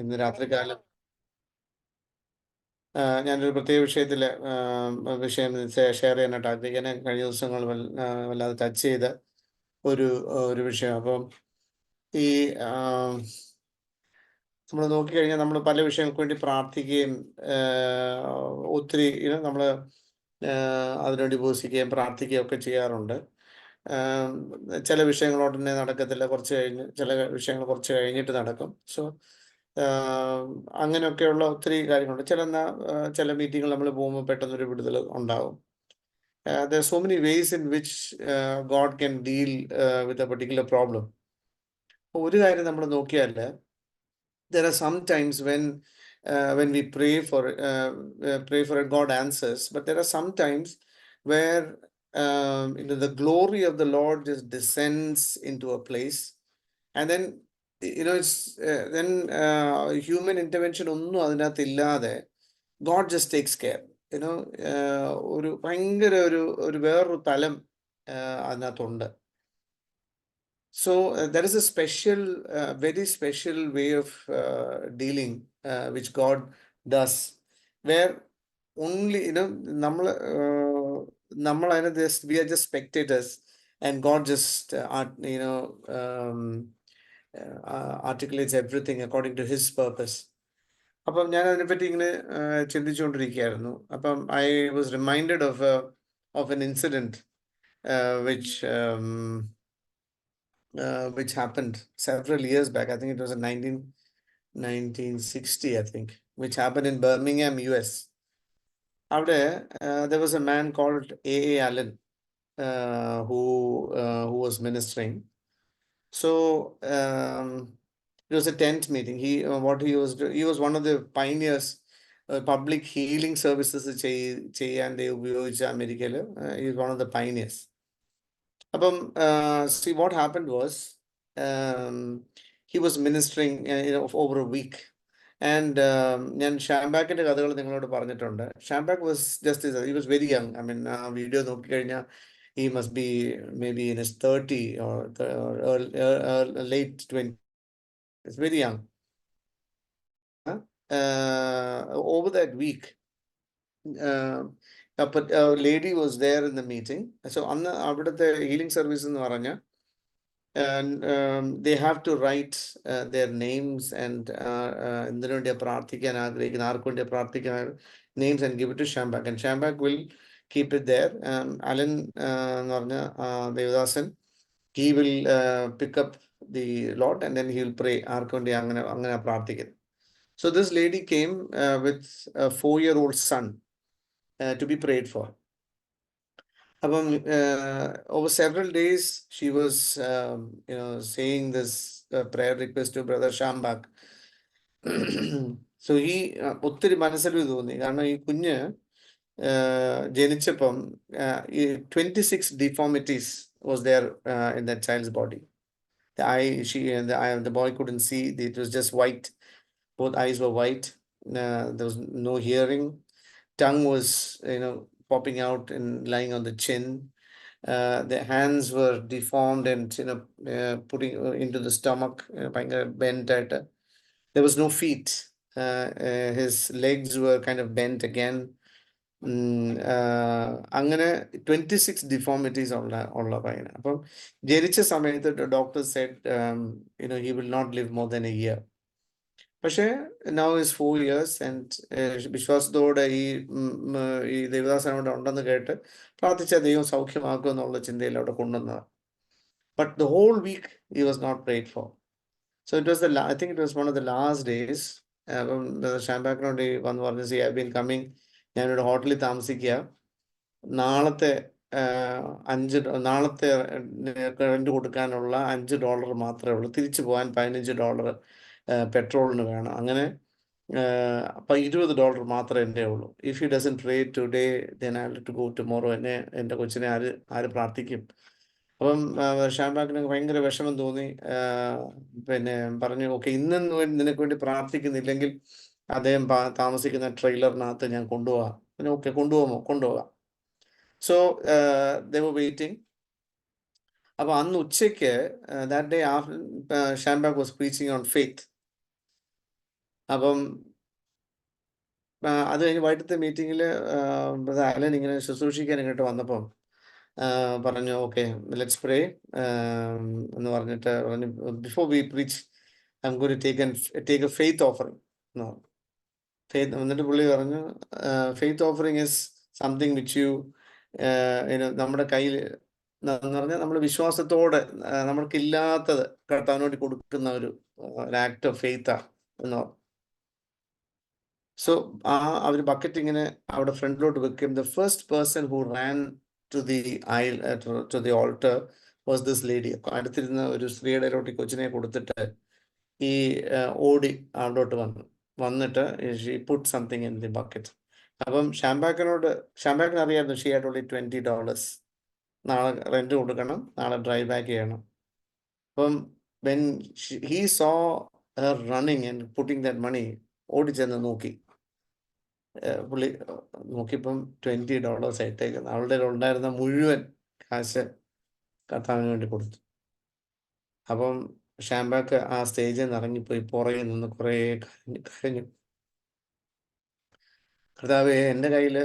ഇന്ന് രാത്രികാലം ഞാനൊരു പ്രത്യേക വിഷയം ഷെയർ ചെയ്യാനായിട്ട് ആഗ്രഹിക്കാൻ കഴിഞ്ഞ ദിവസങ്ങൾ വല്ലാതെ ടച്ച് ചെയ്ത ഒരു വിഷയം. അപ്പം ഈ നമ്മൾ നോക്കിക്കഴിഞ്ഞാൽ നമ്മൾ പല വിഷയങ്ങൾക്ക് വേണ്ടി പ്രാർത്ഥിക്കുകയും ഒത്തിരി നമ്മൾ അതിനുവേണ്ടി ഉപസിക്കുകയും പ്രാർത്ഥിക്കുകയും ഒക്കെ ചെയ്യാറുണ്ട്. ചില വിഷയങ്ങൾ ഉടനെ നടക്കത്തില്ല, ചില വിഷയങ്ങൾ കുറച്ച് കഴിഞ്ഞിട്ട് നടക്കും. സോ അങ്ങനെയൊക്കെയുള്ള ഒത്തിരി കാര്യങ്ങളുണ്ട്. ചില മീറ്റിങ്ങുകൾ നമ്മൾ പോകുമ്പോൾ പെട്ടെന്നൊരു വിടുതൽ ഉണ്ടാകും. There are so many ways in which God can deal with a particular problem. ഒരു കാര്യം നമ്മൾ നോക്കിയാൽ, there are some times when we pray for it, God answers, but there are some times where the glory of the Lord just descends into a place, and then it's then human intervention ഒന്നും അതിനകത്ത് ഇല്ലാതെ God just takes care. ഒരു ഭയങ്കര ഒരു വേറൊരു തലം അതിനകത്തുണ്ട്. So there is a special, very special way of dealing which God does, where only we are just spectators, and God just articulates everything according to His purpose. അപ്പം ഞാൻ അതിനെപ്പറ്റി ഇങ്ങനെ ചിന്തിച്ചുകൊണ്ടിരിക്കുകയായിരുന്നു. അപ്പം I was reminded of an incident which happened several years back. I think it was in 1960, I think, which happened in Birmingham, US. അവിടെ there was a man called A.A. Allen who was ministering. So it was a tent meeting. He was one of the pioneers, public healing services ചെയ്യാൻ ഉപയോഗിച്ച അമേരിക്കയിൽ. He was one of the pioneers. അപ്പം see, what happened was he was ministering over a week. And ഞാൻ ഷാംബാക്കിന്റെ കഥകൾ നിങ്ങളോട് പറഞ്ഞിട്ടുണ്ട്. ഷാംബാക്ക് was he was very young. I mean, video നോക്കിക്കഴിഞ്ഞാൽ he must be maybe in his 30 or late 20s. It's very young. Over that week, but a lady was there in the meeting. So അന്ന് അവിടുത്തെ healing service എന്ന് പറഞ്ഞാൽ they have to write their names and എന്തിനു വേണ്ടിയാ പ്രാർത്ഥിക്കാൻ ആഗ്രഹിക്കുന്ന, ആർക്ക് വേണ്ടിയാ പ്രാർത്ഥിക്കാൻ names, and give it to Shambak, and Shambak will keep it there. Alan എന്ന് പറഞ്ഞ Devadasan, he will pick up the lot and then he will pray ആർക്ക് വേണ്ടി അങ്ങനെ പ്രാർത്ഥിക്കുന്നത്. So this lady came with a 4-year-old son to be prayed for. അപ്പം over several days she was saying this prayer request to Brother Shambak. So he ഒത്തിരി മനസ്സിൽ തോന്നി, കാരണം ഈ കുഞ്ഞ് ജനിച്ചപ്പം 26 deformities was there in that child's body. The boy couldn't see. It was just white. Both eyes were white. There was no hearing. Tongue was popping out and lying on the chin. The hands were deformed and putting into the stomach, bent at. There was no feet. His legs were kind of bent again. അങ്ങനെ 26 deformities ഉള്ള പയ്യന്. അപ്പം ജനിച്ച സമയത്ത് doctor said he will not live more than a year. പക്ഷേ now is 4 years, and വിശ്വാസത്തോടെ ഈ ദേവദാസനോട് ഉണ്ടെന്ന് കേട്ട് പ്രാർത്ഥിച്ച ദൈവം സൗഖ്യമാക്കും എന്നുള്ള ചിന്തയിൽ അവിടെ കൊണ്ടുവന്നതാണ്. But the whole week he was not prayed for. So it was I think it was one of the last days. ഷാംബാക്കിനോട് വന്ന് പറഞ്ഞു, see, I've been coming, ഞാനൊരു ഹോട്ടലിൽ താമസിക്കുക, നാളത്തെ റെന്റ് കൊടുക്കാനുള്ള $5 മാത്രമേ ഉള്ളൂ, തിരിച്ചു പോകാൻ $15 പെട്രോളിന് വേണം. അങ്ങനെ അപ്പം $20 മാത്രമേ എൻ്റെ ഉള്ളൂ. If he doesn't pray today then I have to go tomorrow. എൻ്റെ കൊച്ചിനെ ആര് പ്രാർത്ഥിക്കും? അപ്പം ഷാംബാക്കിന് ഭയങ്കര വിഷമം തോന്നി. പിന്നെ പറഞ്ഞു, ഓക്കെ, ഇന്ന് നിനക്ക് വേണ്ടി പ്രാർത്ഥിക്കുന്നില്ലെങ്കിൽ അദ്ദേഹം താമസിക്കുന്ന ട്രെയിലറിനകത്ത് ഞാൻ കൊണ്ടുപോകാം. ഓക്കെ, കൊണ്ടുപോകാം. So they were waiting. അപ്പോൾ അന്ന് ഉച്ചയ്ക്ക് that day Shambak was preaching on faith. അപ്പം അത് കഴിഞ്ഞ് വൈകിട്ടത്തെ മീറ്റിങ്ങിൽ ബ്രദർ അലൻ ഇങ്ങനെ ശുശ്രൂഷിക്കാൻ ഇങ്ങോട്ട് വന്നപ്പം പറഞ്ഞു ഓക്കെ ലെറ്റ്സ് പ്രേ എന്ന് പറഞ്ഞിട്ട് പറഞ്ഞു before we preach I'm going to take a faith offering എന്ന് പറഞ്ഞു. ഫെയ്ത്ത് എന്നിട്ട് പുള്ളി പറഞ്ഞു faith offering is something which you നമ്മുടെ കയ്യിൽ എന്ന് പറഞ്ഞാൽ നമ്മൾ വിശ്വാസത്തോടെ നമ്മൾക്കില്ലാത്തത് കർത്താവിന് വേണ്ടി കൊടുക്കുന്ന ഒരു ആക്ട് ഓഫ് ഫെയ്ത്താണ് എന്ന് പറഞ്ഞു. സോ അവർ ബക്കറ്റ് ഇങ്ങനെ അവിടെ ഫ്രണ്ടിലോട്ട് വെക്കും. The first person who ran to the aisle to the altar was this lady. അടുത്തിരുന്ന ഒരു സ്ത്രീയുടെ ലോട്ടി കൊച്ചിനെ കൊടുത്തിട്ട് ഈ ഓടി അവിടോട്ട് വന്നിട്ട് she put something in the bucket. അപ്പം ഷാംബാക്കിന് അറിയായിരുന്നു ഷീ ഹാഡ് ഓൺലി $20. നാളെ റെന്റ് കൊടുക്കണം, നാളെ ഡ്രൈവ് ബാക്ക് ചെയ്യണം. അപ്പം when he saw her running and putting that money, ഓടിച്ചെന്ന് നോക്കി. പുള്ളി നോക്കിയപ്പം $20 ആയിട്ടേക്കുന്നത്. അവളുടെ ഉണ്ടായിരുന്ന മുഴുവൻ കാശ് കർത്താവിന് വേണ്ടി കൊടുത്തു. അപ്പം ഷാംബാക്ക് ആ സ്റ്റേജിൽ നിന്ന് ഇറങ്ങിപ്പോയി പുറകിൽ നിന്ന് കുറേ കരഞ്ഞു. കർത്താവേ, എൻ്റെ കയ്യിൽ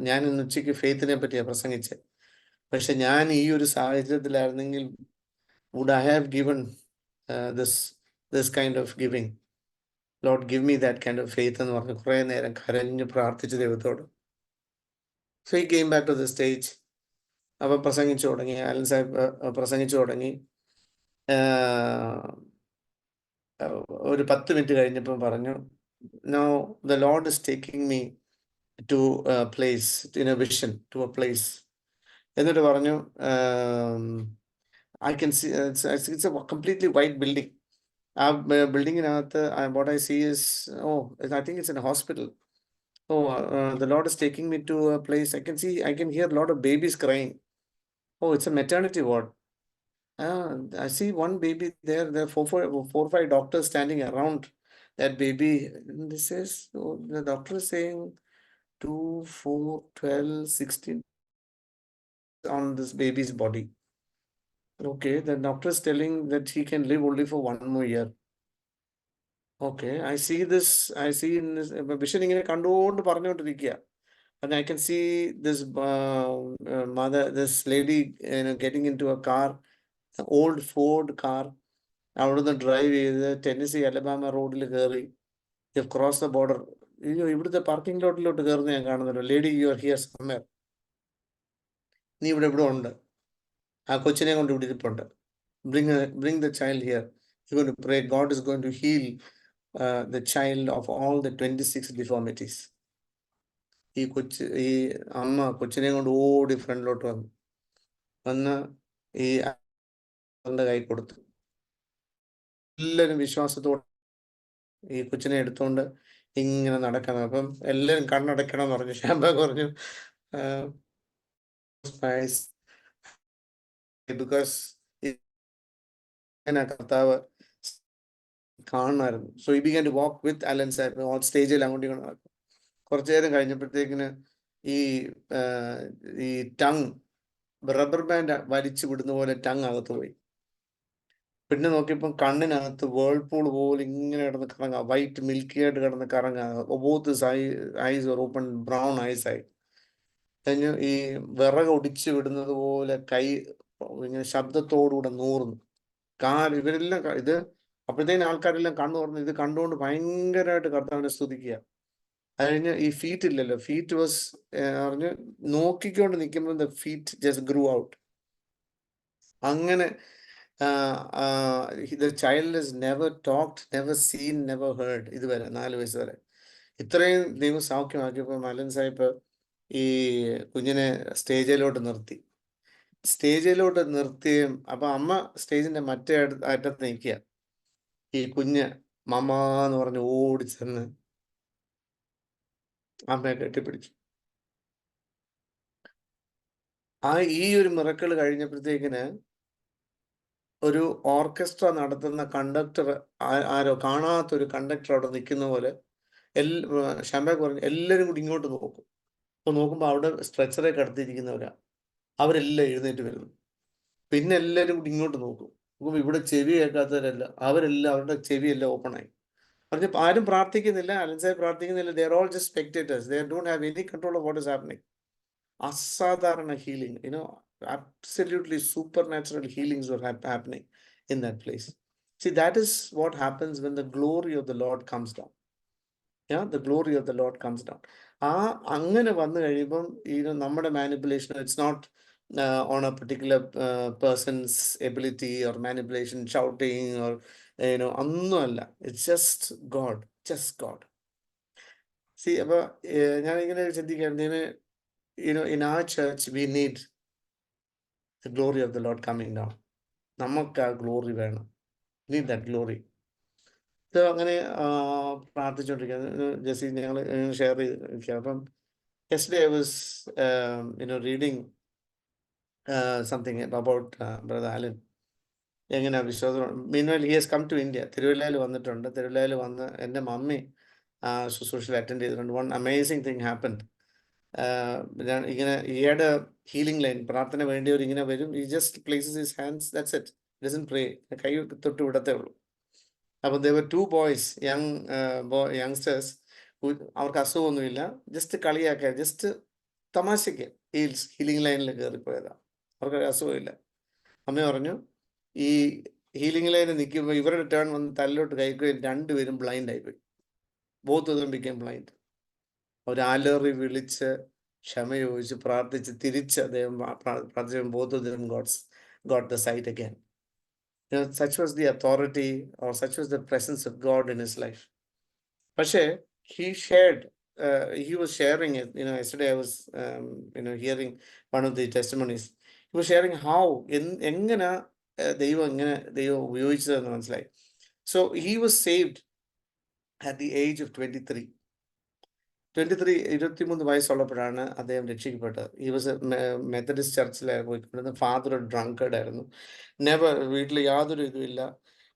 ഞാൻ ഇന്ന് ഉച്ചയ്ക്ക് ഫെയ്ത്തിനെ പറ്റിയാണ് പ്രസംഗിച്ചത്. പക്ഷെ ഞാൻ ഈ ഒരു സാഹചര്യത്തിലായിരുന്നെങ്കിൽ would I have given this kind of giving. Lord give me that kind of faith എന്ന് പറഞ്ഞ് കുറേ നേരം കരഞ്ഞ് പ്രാർത്ഥിച്ചു ദൈവത്തോട്. So he came back to the stage. അപ്പം പ്രസംഗിച്ചു തുടങ്ങി. അലൻ സാഹിബ് പ്രസംഗിച്ചു തുടങ്ങി. ഒരു 10 മിനിറ്റ് കഴിഞ്ഞപ്പം പറഞ്ഞു, no the Lord is taking me to place in a vision to a place. എന്നിട്ട് പറഞ്ഞു I can see it's a completely white building. ആ ബിൽഡിങ്ങിനകത്ത് what I see is I think it's an hospital. The Lord is taking me to a place. I can hear a lot of babies crying. Oh, it's a maternity ward. I see one baby there. There are four or five doctors standing around that baby. And this is, the doctor is saying 2, 4, 12, 16 on this baby's body. Okay, the doctor is telling that he can live only for 1 more year. Okay, I see in this vision ഇങ്ങനെ കണ്ടുകൊണ്ട് പറഞ്ഞുകൊണ്ടിരിക്കുക. And I can see this this lady getting into a car, an old Ford car. അവിടുന്ന് drive ചെയ്ത് Tennessee Alabama റോഡിൽ കയറി cross the border. ഇവിടുത്തെ parking ലോട്ടിലോട്ട് കയറുന്ന ഞാൻ കാണുന്നല്ലോ. Lady, you are here somewhere. നീ ഇവിടെ ഉണ്ട്. ആ കൊച്ചിനെ കൊണ്ട് ഇവിടെ ഇരിപ്പുണ്ട്. bring the child here. You're going to pray. God is going to heal the child of all the 26 deformities. ഈ അമ്മ കൊച്ചിനെ കൊണ്ട് ഓടി ഫ്രണ്ടിലോട്ട് വന്ന് ഈ കൈ കൊടുത്തു. എല്ലാവരും വിശ്വാസത്തോടെ ഈ കൊച്ചിനെ എടുത്തുകൊണ്ട് ഇങ്ങനെ നടക്കണം. അപ്പം എല്ലാവരും കണ്ണടയ്ക്കണം എന്ന് പറഞ്ഞു. ഷാംബാഗ് പറഞ്ഞു ബിക്കോസ് കർത്താവ് കാണുമായിരുന്നു. So he began to walk with Allen Sahib on സ്റ്റേജിൽ അങ്ങോട്ടും ഇങ്ങോട്ട് നടക്കും. കുറച്ചു നേരം കഴിഞ്ഞപ്പോഴത്തേക്കിന് ഈ ടങ് റബ്ബർ ബാൻഡ് വലിച്ചു വിടുന്ന പോലെ ടങ് അകത്ത് പോയി. പിന്നെ നോക്കിയപ്പം കണ്ണിനകത്ത് വേൾപൂൾ പോലെ ഇങ്ങനെ കിടന്ന് കറങ്ങുക, വൈറ്റ് മിൽക്കി ആയിട്ട് കിടന്ന് കറങ്ങുക. Both eyes open, brown eyes ആയി കഴിഞ്ഞു. ഈ വിറക് ഒടിച്ചു വിടുന്നത് പോലെ കൈ ഇങ്ങനെ ശബ്ദത്തോടുകൂടെ നൂറുന്നു. ഇവരെല്ലാം ഇത് അപ്പോഴത്തേനും ആൾക്കാരെല്ലാം കണ്ണു തുറന്നു. ഇത് കണ്ടുകൊണ്ട് ഭയങ്കരമായിട്ട് കർത്താവിനെ സ്തുതിക്കുക. അത് കഴിഞ്ഞ് ഈ ഫീറ്റ് ഇല്ലല്ലോ, ഫീറ്റ് വാസ് പറഞ്ഞ് നോക്കിക്കൊണ്ട് നിൽക്കുമ്പോൾ the feet just grew out. അങ്ങനെ the child has never talked, never seen, never heard ഇതുവരെ 4 വയസ്സ് വരെ. ഇത്രയും ദൈവം സൗഖ്യമാക്കിയപ്പോൾ അലൻ സാഹിബ് ഈ കുഞ്ഞിനെ സ്റ്റേജിലോട്ട് നിർത്തിയും അപ്പൊ അമ്മ സ്റ്റേജിന്റെ മറ്റേ അറ്റത്ത് നിൽക്കുക. ഈ കുഞ്ഞ് മമ്മ എന്ന് പറഞ്ഞ് ഓടിച്ചെന്ന് അമ്മയെ കെട്ടിപ്പിടിച്ചു. ഈ ഒരു മിറക്കിൾ കഴിഞ്ഞപ്പോഴത്തേക്കിന് ഒരു ഓർക്കസ്ട്ര നടത്തുന്ന കണ്ടക്ടർ, ആരോ കാണാത്തൊരു കണ്ടക്ടർ അവിടെ നിൽക്കുന്ന പോലെ ഷാംബാഗ് പറഞ്ഞു എല്ലാവരും കൂടി ഇങ്ങോട്ട് നോക്കും. അപ്പോൾ നോക്കുമ്പോൾ അവിടെ സ്ട്രെച്ചറെ കിടത്തിയിരിക്കുന്നവരാ. അവരെല്ലാം എഴുന്നേറ്റ് വരുന്നു. പിന്നെ എല്ലാവരും കൂടി ഇങ്ങോട്ട് നോക്കും. ഇവിടെ ചെവി കേൾക്കാത്തവരല്ല, അവരുടെ ചെവിയെല്ലാം ഓപ്പണായി. പറഞ്ഞ ആരും പ്രാർത്ഥിക്കുന്നില്ല, അലൻസായി പ്രാർത്ഥിക്കുന്നില്ല. They are all just spectators. They don't have any control of what is happening. അസാധാരണ healing, absolutely supernatural healings were happening in that place. See, that is what happens when the glory of the Lord comes down. Yeah, the glory of the Lord comes down. അങ്ങനെ വന്നു കഴിയുമ്പം നമ്മുടെ manipulation, it's not on a particular person's ability or manipulation, shouting or ഒന്നുമല്ല. It's just God, just God. See, അപ്പൊ ഞാനിങ്ങനെ ചിന്തിക്കുകയാണ്, in our church we need the glory of the Lord coming down. നമുക്ക് ആ ഗ്ലോറി വേണം. Need that glory. ഇത് അങ്ങനെ പ്രാർത്ഥിച്ചുകൊണ്ടിരിക്കുക. Jessy ഞങ്ങൾ ഷെയർ ചെയ്തിരിക്കുക. അപ്പം yesterday I was reading something about Brother Alan. എങ്ങനെ വിശ്വാസം. Meanwhile, he has come to India. തിരുവല്ലയിൽ വന്നിട്ടുണ്ട്. തിരുവല്ലയിൽ വന്ന് എൻ്റെ മമ്മി ശുശ്രൂഷയിൽ അറ്റൻഡ് ചെയ്തിട്ടുണ്ട്. One amazing thing happened. ഇങ്ങനെ he had a healing line. പ്രാർത്ഥന വേണ്ടിയവർ ഇങ്ങനെ വരും. He just places his hands, that's it. He doesn't pray. കൈ തൊട്ട് വിടത്തേ ഉള്ളൂ. അപ്പോൾ there were 2 boys, youngsters, അവർക്ക് അസുഖമൊന്നുമില്ല, ജസ്റ്റ് കളിയാക്കുക, ജസ്റ്റ് തമാശയ്ക്ക് ഹീലിംഗ് ലൈനിൽ കയറിപ്പോയതാണ്. അവർക്ക് അസുഖമില്ല. അമ്മ പറഞ്ഞു, ഈ ഹീലിംഗ് ലൈനിൽ നിൽക്കുമ്പോൾ ഇവരുടെ ടേൺ വന്ന് തല്ലോട്ട് കഴിക്കുകയും 2 പേരും ബ്ലൈൻഡ് ആയിപ്പോയി. Both of them became blind. അവർ അലറി വിളിച്ച് ക്ഷമ ചോദിച്ച് പ്രാർത്ഥിച്ച് തിരിച്ച് അദ്ദേഹം പ്രാർത്ഥിച്ചു. Both of them got the sight again. Such was the authority, or such was the presence of God in his life. പക്ഷേ he was sharing it. Yesterday I was hearing one of the testimonies. He was sharing how എങ്ങനെ ദൈവം ഉപയോഗിച്ചതെന്ന് മനസ്സിലായി. So he was saved at the age of 23. 23 വയസ്സുള്ളപ്പോഴാണ് അദ്ദേഹം രക്ഷിക്കപ്പെട്ടത്. ഈ was Methodist ചർച്ചിലായിരുന്നു പോയിക്കൊണ്ടിരുന്നത്. Father ഡ്രങ്കേർഡ് ആയിരുന്നു. വീട്ടിൽ യാതൊരു ഇതുമില്ല.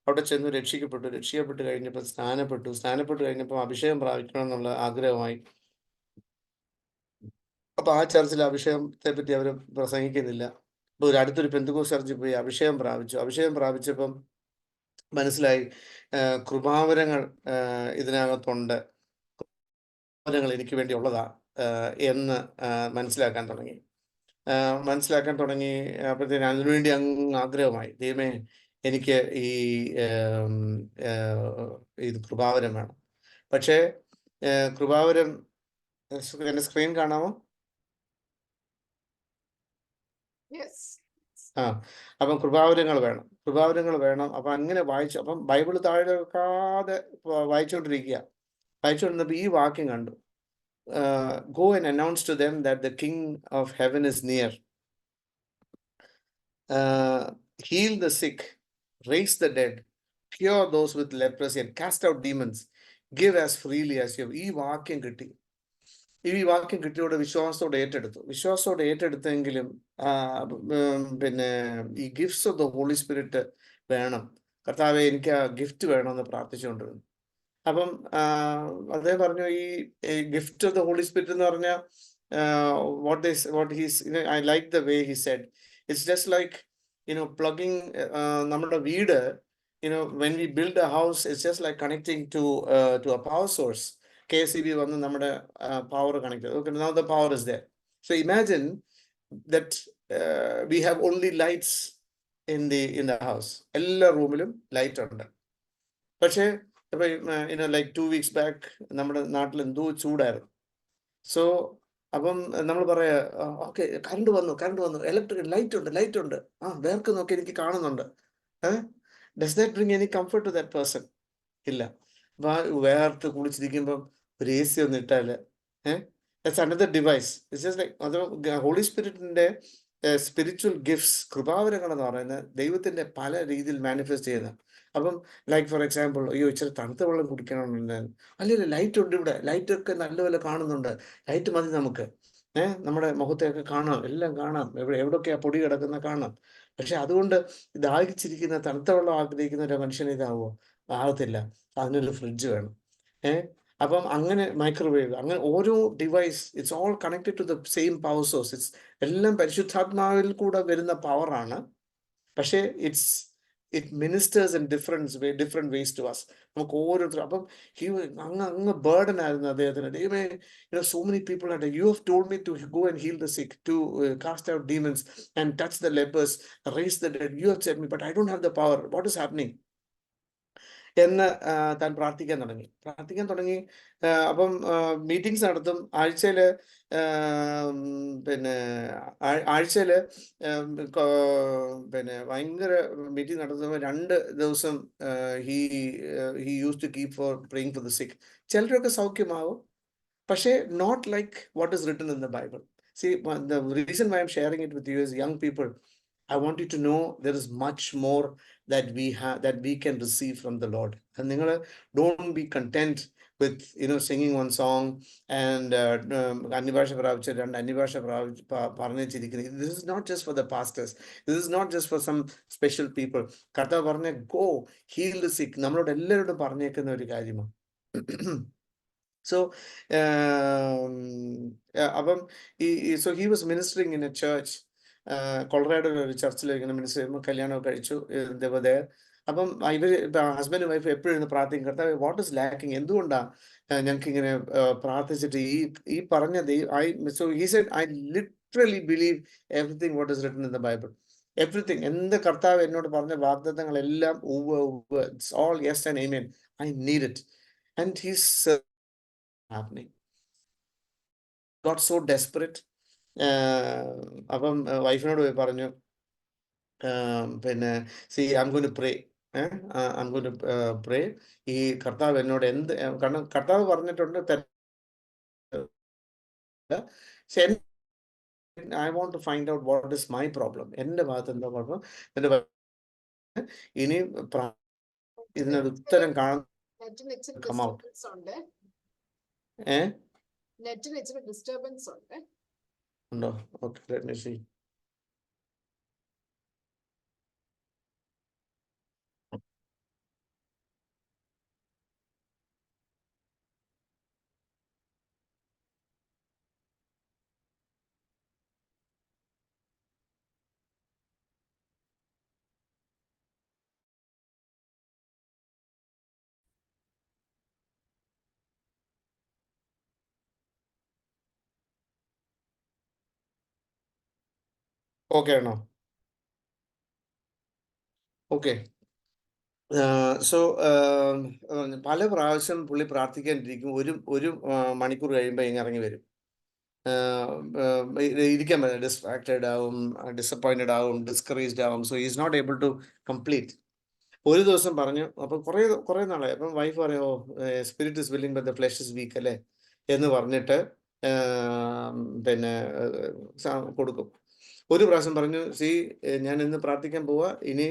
അവിടെ ചെന്ന് രക്ഷിക്കപ്പെട്ട് കഴിഞ്ഞപ്പോൾ സ്നാനപ്പെട്ടു കഴിഞ്ഞപ്പോൾ അഭിഷേകം പ്രാപിക്കണമെന്നുള്ള ആഗ്രഹമായി. അപ്പോൾ ആ ചർച്ചിൽ അഭിഷേകത്തെ പറ്റി അവർ പ്രസംഗിക്കുന്നില്ല. അപ്പോൾ അടുത്തൊരു പെന്തക്കോസ്ത് ചർച്ചിൽ പോയി അഭിഷേകം പ്രാപിച്ചപ്പം മനസ്സിലായി കൃപാവരങ്ങൾ ഇതിനകത്തുണ്ട്, എനിക്ക് വേണ്ടിയുള്ളതാ എന്ന് മനസ്സിലാക്കാൻ തുടങ്ങി. അപ്പോഴത്തേന് അതിനുവേണ്ടി ആഗ്രഹമായി, ദൈവമേ എനിക്ക് ഇത് കൃപാവരം വേണം. പക്ഷേ കൃപാവരം, എൻ്റെ സ്ക്രീൻ കാണാമോ? അപ്പം കൃപാവരങ്ങൾ വേണം. അപ്പം അങ്ങനെ വായിച്ചു. അപ്പം ബൈബിൾ താഴെ വെക്കാതെ വായിച്ചുകൊണ്ടിരുന്നപ്പോൾ ഈ വാക്യം കണ്ടു. Go and announce to them that the King of heaven is near. Heal the sick, raise the dead, cure those with leprosy, and cast out demons. Give as freely as you have. ഈ വാക്യം കിട്ടിയോടെ വിശ്വാസത്തോടെ ഏറ്റെടുത്തെങ്കിലും പിന്നെ ഈ gifts of the Holy Spirit വേണം. കർത്താവെ, എനിക്ക് ആ ഗിഫ്റ്റ് വേണമെന്ന് പ്രാർത്ഥിച്ചുകൊണ്ടിരുന്നു. അപ്പം അദ്ദേഹം പറഞ്ഞു, ഈ gift of the Holy Spirit എന്ന് പറഞ്ഞാൽ I like the way he said. It's just like plugging നമ്മുടെ വീട്, when we build a house, it's just like connecting to a power source. KCB വന്ന് നമ്മുടെ power connect. Okay, now the power is there. So imagine that we have only lights in the house. എല്ലാ റൂമിലും light ഉണ്ട്. പക്ഷേ like 2 weeks back നമ്മുടെ നാട്ടിൽ എന്തോ ചൂടായിരുന്നു. സോ അപ്പം നമ്മൾ പറയാ, ഓക്കെ കറണ്ട് വന്നു, ഇലക്ട്രിക് ലൈറ്റ് ഉണ്ട്, വേർക്കുന്നൊക്കെ എനിക്ക് കാണുന്നുണ്ട്. Does that bring any comfort to that person? ഇല്ല. വേർത്ത് കുളിച്ചിരിക്കുമ്പം ഒരു AC ഒന്നും ഇട്ടാല് that's another device. It's just like holy സ്പിരിറ്റിന്റെ സ്പിരിച്വൽ ഗിഫ്റ്റ്സ്, കൃപാവരങ്ങൾ എന്ന് പറയുന്നത് ദൈവത്തിന്റെ പല രീതിയിൽ മാനിഫെസ്റ്റ് ചെയ്യുന്ന. അപ്പം ലൈക്ക് ഫോർ എക്സാമ്പിൾ, ഇച്ചിരി തണുത്ത വെള്ളം കുടിക്കണമെന്നുണ്ടായിരുന്നു. അല്ലെങ്കിൽ ലൈറ്റ് ഉണ്ട്, ഇവിടെ ലൈറ്റൊക്കെ നല്ലപോലെ കാണുന്നുണ്ട്, ലൈറ്റ് മതി നമുക്ക്, നമ്മുടെ മുഖത്തെയൊക്കെ കാണാം, എല്ലാം കാണാം, എവിടെയൊക്കെയാ പൊടി കിടക്കുന്ന കാണാം. പക്ഷെ അതുകൊണ്ട് ദാഹിച്ചിരിക്കുന്ന തണുത്ത വെള്ളം ആഗ്രഹിക്കുന്ന ഒരു മനുഷ്യന് ഇതാവോ? ആകത്തില്ല. അതിനൊരു ഫ്രിഡ്ജ് വേണം. അപ്പം അങ്ങനെ മൈക്രോവേവ്, അങ്ങനെ ഓരോ device, it's all connected to the same power source. എല്ലാം പരിശുദ്ധാത്മാവിൽ കൂടെ വരുന്ന പവറാണ്. പക്ഷേ it's it ministers in different ways to us. He was burden. So many people are, you have told me to go and heal the sick, to cast out demons and touch the lepers, raise the dead. You have said me, but I don't have the power. What is happening? എന്ന് താൻ പ്രാർത്ഥിക്കാൻ തുടങ്ങി. അപ്പം meetings നടത്തും. ആഴ്ചയിൽ പിന്നെ ഭയങ്കര meeting നടത്തുമ്പോൾ 2 ദിവസം he use to keep for praying for the sick. ചിലരൊക്കെ സൗഖ്യമാവും, പക്ഷേ not like what is written in the Bible. See, the reason why I'm sharing it with you is, young people, I want you to know there is much more that we have, that we can receive from the Lord. And don't be content with singing one song and Annibasha Pravachar and Annibasha Parnichirikini. This is not just for the pastors. This is not just for some special people. Kartha Parne, go heal the sick. Nammalodu ellarodum parnekkunna oru karyama. So so he was ministering in a church, Colorado church minister Kalyana Kaichu, they were there. Husband and wife എപ്പോഴും പ്രാർത്ഥിക്കും, what is lacking, എന്തുകൊണ്ടാ ഞങ്ങൾക്ക് ഇങ്ങനെ പ്രാർത്ഥിച്ചിട്ട് ഈ പറഞ്ഞത്. So he said, I literally believe everything what is written in the Bible. Everything. എന്ത് കർത്താവ് എന്നോട് പറഞ്ഞ വാഗ്ദത്തങ്ങളെല്ലാം it's all yes and amen. I need it. And he's happening. Got so desperate. അപ്പം വൈഫിനോട് പോയി പറഞ്ഞു, പിന്നെ see, I'm going to pray. I'm going to pray. ഈ കർത്താവ് എന്നോട് കാരണം കർത്താവ് പറഞ്ഞിട്ടുണ്ട്, I want to find out what is my problem. എൻ്റെ ഭാഗത്ത് എന്താ കുഴപ്പം? ഇനി ഇതിനൊരു ഉത്തരം കാണാൻ come out. നെറ്റിന് ഇച്ചിരി ഡിസ്റ്റർബൻസ് ഉണ്ട്. ഉണ്ടോ? Okay, let me see. Okay ആണോ? ഓക്കെ. സോ പല പ്രാവശ്യം പുള്ളി പ്രാർത്ഥിക്കാനിരിക്കും. ഒരു മണിക്കൂർ കഴിയുമ്പോൾ ഇറങ്ങി വരും. ഇരിക്കാൻ പറ്റില്ല, ഡിസ്ട്രാക്റ്റഡ് ആവും, ഡിസപ്പോയിന്റഡ് ആവും, ഡിസ്കറേജ്ഡ് ആവും. So is not able to complete. ഒരു ദിവസം പറഞ്ഞു, അപ്പം കുറേ നാളായി. അപ്പം വൈഫ് പറയോ, spirit is willing but the flesh is weak അല്ലേ എന്ന് പറഞ്ഞിട്ട് പിന്നെ കൊടുക്കും. ഒരു പ്രാവശ്യം പറഞ്ഞു, ഞാൻ ഇന്ന് പ്രാർത്ഥിക്കാൻ പോവാ, ഇനി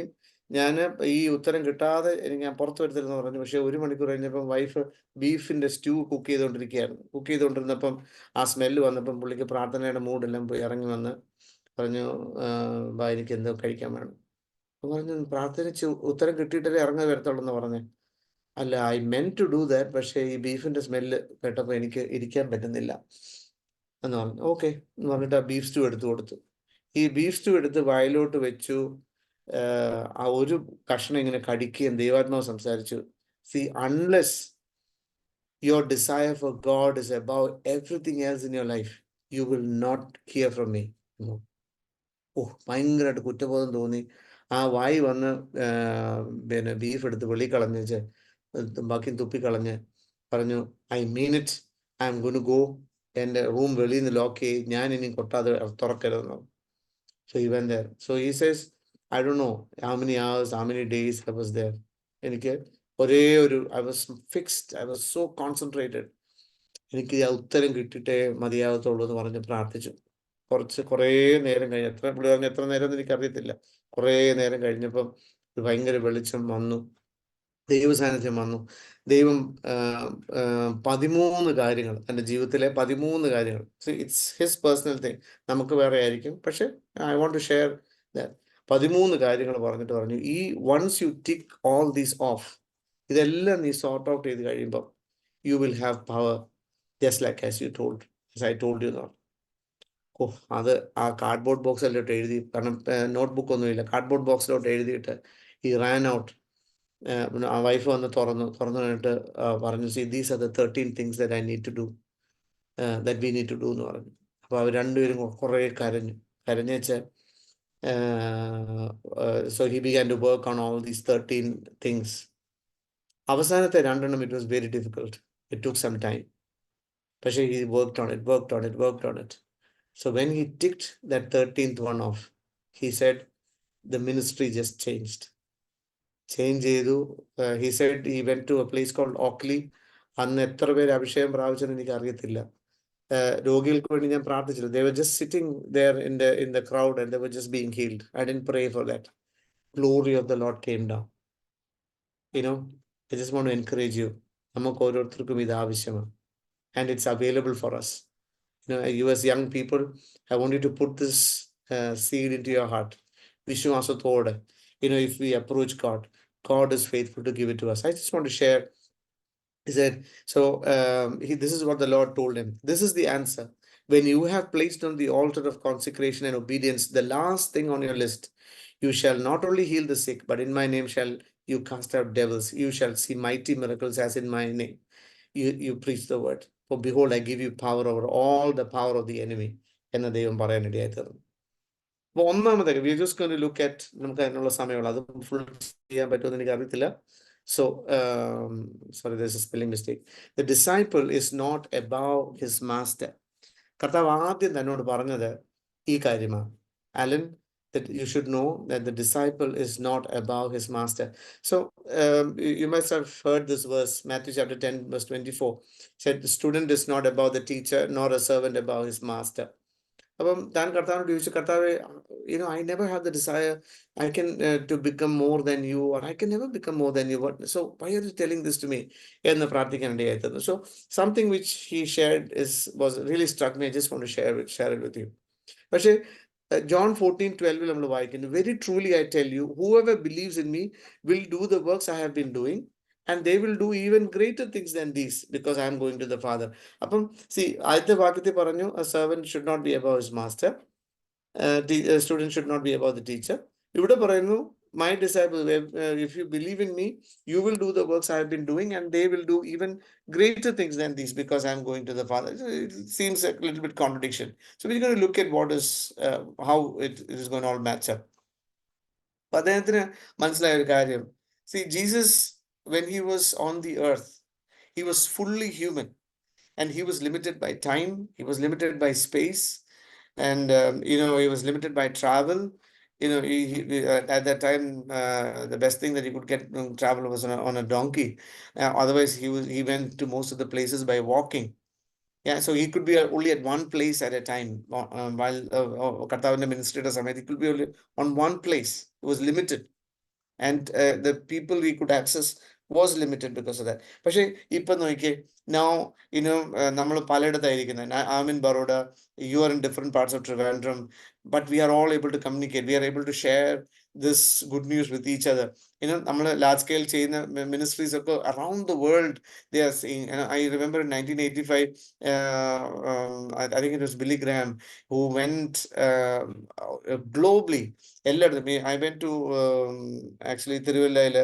ഞാൻ ഈ ഉത്തരം കിട്ടാതെ ഞാൻ പുറത്തു വരുത്തരുതെന്ന് പറഞ്ഞു. പക്ഷെ 1 മണിക്കൂർ കഴിഞ്ഞപ്പം വൈഫ് ബീഫിന്റെ സ്റ്റൂ കുക്ക് ചെയ്തുകൊണ്ടിരുന്നപ്പം ആ സ്മെല്ല് വന്നപ്പം പുള്ളിക്ക് പ്രാർത്ഥനയുടെ മൂടെല്ലാം പോയി ഇറങ്ങി വന്ന് പറഞ്ഞു, എനിക്ക് എന്തോ കഴിക്കാൻ വേണം. പറഞ്ഞു, പ്രാർത്ഥിച്ച് ഉത്തരം കിട്ടിയിട്ടല്ലേ ഇറങ്ങി വരത്തുള്ളൂ എന്ന് പറഞ്ഞു. അല്ല, I mean to do that, പക്ഷേ ഈ ബീഫിന്റെ സ്മെല്ല് കേട്ടപ്പോൾ എനിക്ക് ഇരിക്കാൻ പറ്റുന്നില്ല എന്ന് പറഞ്ഞു. ഓക്കെ എന്ന് പറഞ്ഞിട്ട് ആ ബീഫ് സ്റ്റൂ എടുത്തു കൊടുത്തു. ഈ ബീഫ് സ്റ്റൂ എടുത്ത് വായിലോട്ട് വെച്ചു. ആ ഒരു കഷ്ണം ഇങ്ങനെ കടിക്കുകയും ദൈവാത്മാവ് സംസാരിച്ചു, unless your desire for God is above everything else in your life, you will not hear from me. ഭയങ്കരമായിട്ട് കുറ്റബോധം തോന്നി. ആ വായി വന്ന് പിന്നെ ബീഫ് എടുത്ത് വെളി കളഞ്ഞ് ബാക്കി തുപ്പിക്കളഞ്ഞ് പറഞ്ഞു, I mean it, I'm going to go. എൻ്റെ റൂം വെളിയിൽ നിന്ന് ലോക്ക് ചെയ്ത് ഞാൻ ഇനി കൊട്ടാതെ തുറക്കരുതെന്നു. So he went there. So he says, I don't know how many hours, how many days I was there. എനിക്ക് I was fixed, I was so concentrated. എനിക്ക് ആ ഉത്തരം കിട്ടിയിട്ടേ മതിയാകത്തുള്ളൂ എന്ന് പറഞ്ഞ് പ്രാർത്ഥിച്ചു. കുറേ നേരം കഴിഞ്ഞ്, എത്ര നേരം എന്ന് എനിക്കറിയത്തില്ല, കുറേ നേരം കഴിഞ്ഞപ്പം ഭയങ്കര വെളിച്ചം വന്നു, ദൈവസാന്നിധ്യം വന്നു. ദൈവം 13 കാര്യങ്ങൾ, എൻ്റെ ജീവിതത്തിലെ 13 കാര്യങ്ങൾ. ഇറ്റ്സ് ഹിസ് പേഴ്സണൽ തിങ്, നമുക്ക് വേറെ ആയിരിക്കും, പക്ഷെ I want to share that. 13 കാര്യങ്ങൾ പറഞ്ഞിട്ട് പറഞ്ഞു, ഈ ones you tick all these off, ഇതെല്ലാം നീ സോർട്ട് ഔട്ട് ചെയ്ത് കഴിയുമ്പോൾ you will have power just like as I told you എന്നാണ്. അത് ആ കാർഡ്ബോർഡ് ബോക്സിലോട്ട് എഴുതി, കാരണം നോട്ട്ബുക്ക് ഒന്നുമില്ല, കാർഡ്ബോർഡ് ബോക്സിലോട്ട് എഴുതിയിട്ട് he ran out. ആ വൈഫ് വന്ന് തുറന്നു കഴിഞ്ഞിട്ട് പറഞ്ഞു, see, these are the 13 things that I need to do, that we need to do എന്ന് പറഞ്ഞു. അപ്പോൾ അവർ രണ്ടുപേരും കുറേ കരഞ്ഞു വെച്ചാൽ so he began to work on all these 13 things. അവസാനത്തെ രണ്ടെണ്ണം, it was very difficult. It took some time. പക്ഷേ he worked on it. So when he ticked that 13th one off, he said the ministry just changed. Change ചെയ്തു. He said he went to a place called Ockley. അന്ന് എത്ര പേര് അഭിഷേകം പ്രാപിച്ചെന്ന് എനിക്ക് അറിയത്തില്ല. രോഗികൾക്ക് വേണ്ടി ഞാൻ പ്രാർത്ഥിച്ചില്ല. They were just sitting there in the crowd and they were just being healed. I didn't pray for that. Glory of the Lord came down. You know, I just want to encourage you. നമുക്ക് ഓരോരുത്തർക്കും ഇത് ആവശ്യമാണ്. And it's available for us. You know, you as young people, I want you to put this seed into your heart. വിശ്വാസത്തോടെ, you know, if we approach God, God is faithful to give it to us. I just want to share. He said, so this is what the Lord told him. This is the answer. When you have placed on the altar of consecration and obedience, the last thing on your list, you shall not only heal the sick, but in my name shall you cast out devils. You shall see mighty miracles as in my name. You preach the word. For behold, I give you power over all the power of the enemy. എന്ന് ദൈവം പറയാനിടയായി തീർന്നു. അപ്പോൾ ഒന്നാമത്തെ, we are just going to look at, നമുക്ക് അതിനുള്ള സമയമുള്ളൂ, അത് full ചെയ്യാൻ പറ്റുമെന്ന് എനിക്ക് അറിയത്തില്ല. So, sorry, there's a spelling mistake. The disciple is not above his master. കർത്താവ് ആദ്യം തന്നോട് പറഞ്ഞത് ഈ കാര്യമാണ്. Alan, that you should know that the disciple is not above his master. So, you must have heard this verse, Matthew chapter 10, verse 24. Said, the student is not above the teacher, nor a servant above his master. അപ്പം താൻ കർത്താവിനോട് ചോദിച്ചു, കർത്താവെ, you know, I never have the desire, I can to become more than you, or I can never become more than you. So why are you telling this to me? എന്ന് പ്രാർത്ഥിക്കാൻ ഇടയായി തീർന്നു. So something which he shared was really struck me. I just want to share it with you. പക്ഷേ John 14:12 നമ്മൾ വായിക്കുന്നു, very truly I tell you, whoever believes in me will do the works I have been doing, and they will do even greater things than these, because I am going to the Father. അപ്പം ആദ്യത്തെ വാക്യത്തിൽ പറഞ്ഞു, a servant should not be above his master, a student should not be above the teacher. ഇവിടെ പറയുന്നു, my disciple, if you believe in me, you will do the works I have been doing, and they will do even greater things than these, because I am going to the Father. It seems a little bit contradiction. So we're going to look at what is how it is going to all match up. അദ്ദേഹത്തിന് മനസ്സിലായ ഒരു കാര്യം, see, Jesus, when he was on the earth, he was fully human, and he was limited by time, he was limited by space, and you know, he was limited by travel. You know, he at that time, the best thing that he could get travel was on a donkey. Otherwise, he went to most of the places by walking. Yeah, so he could be only at one place at a time. While Kartavinte ministry സമയത്ത്, he could be only on one place. It was limited, and the people he could access was limited because of that. പക്ഷേ ഇപ്പം നോക്കിയേ, now, you know, നമ്മൾ പലയിടത്തായിരിക്കുന്നത്. I'm in Baroda, you are in different parts of Trivandrum, but we are all able to communicate. We are able to share this good news with each other. You know, നമ്മൾ large scale ചെയ്യുന്ന ministries ഒക്കെ around the world, they are seeing. And I remember in 1985, I think it was Billy Graham who went globally. എല്ലായിടത്തും. I went to actually തിരുവല്ലയിൽ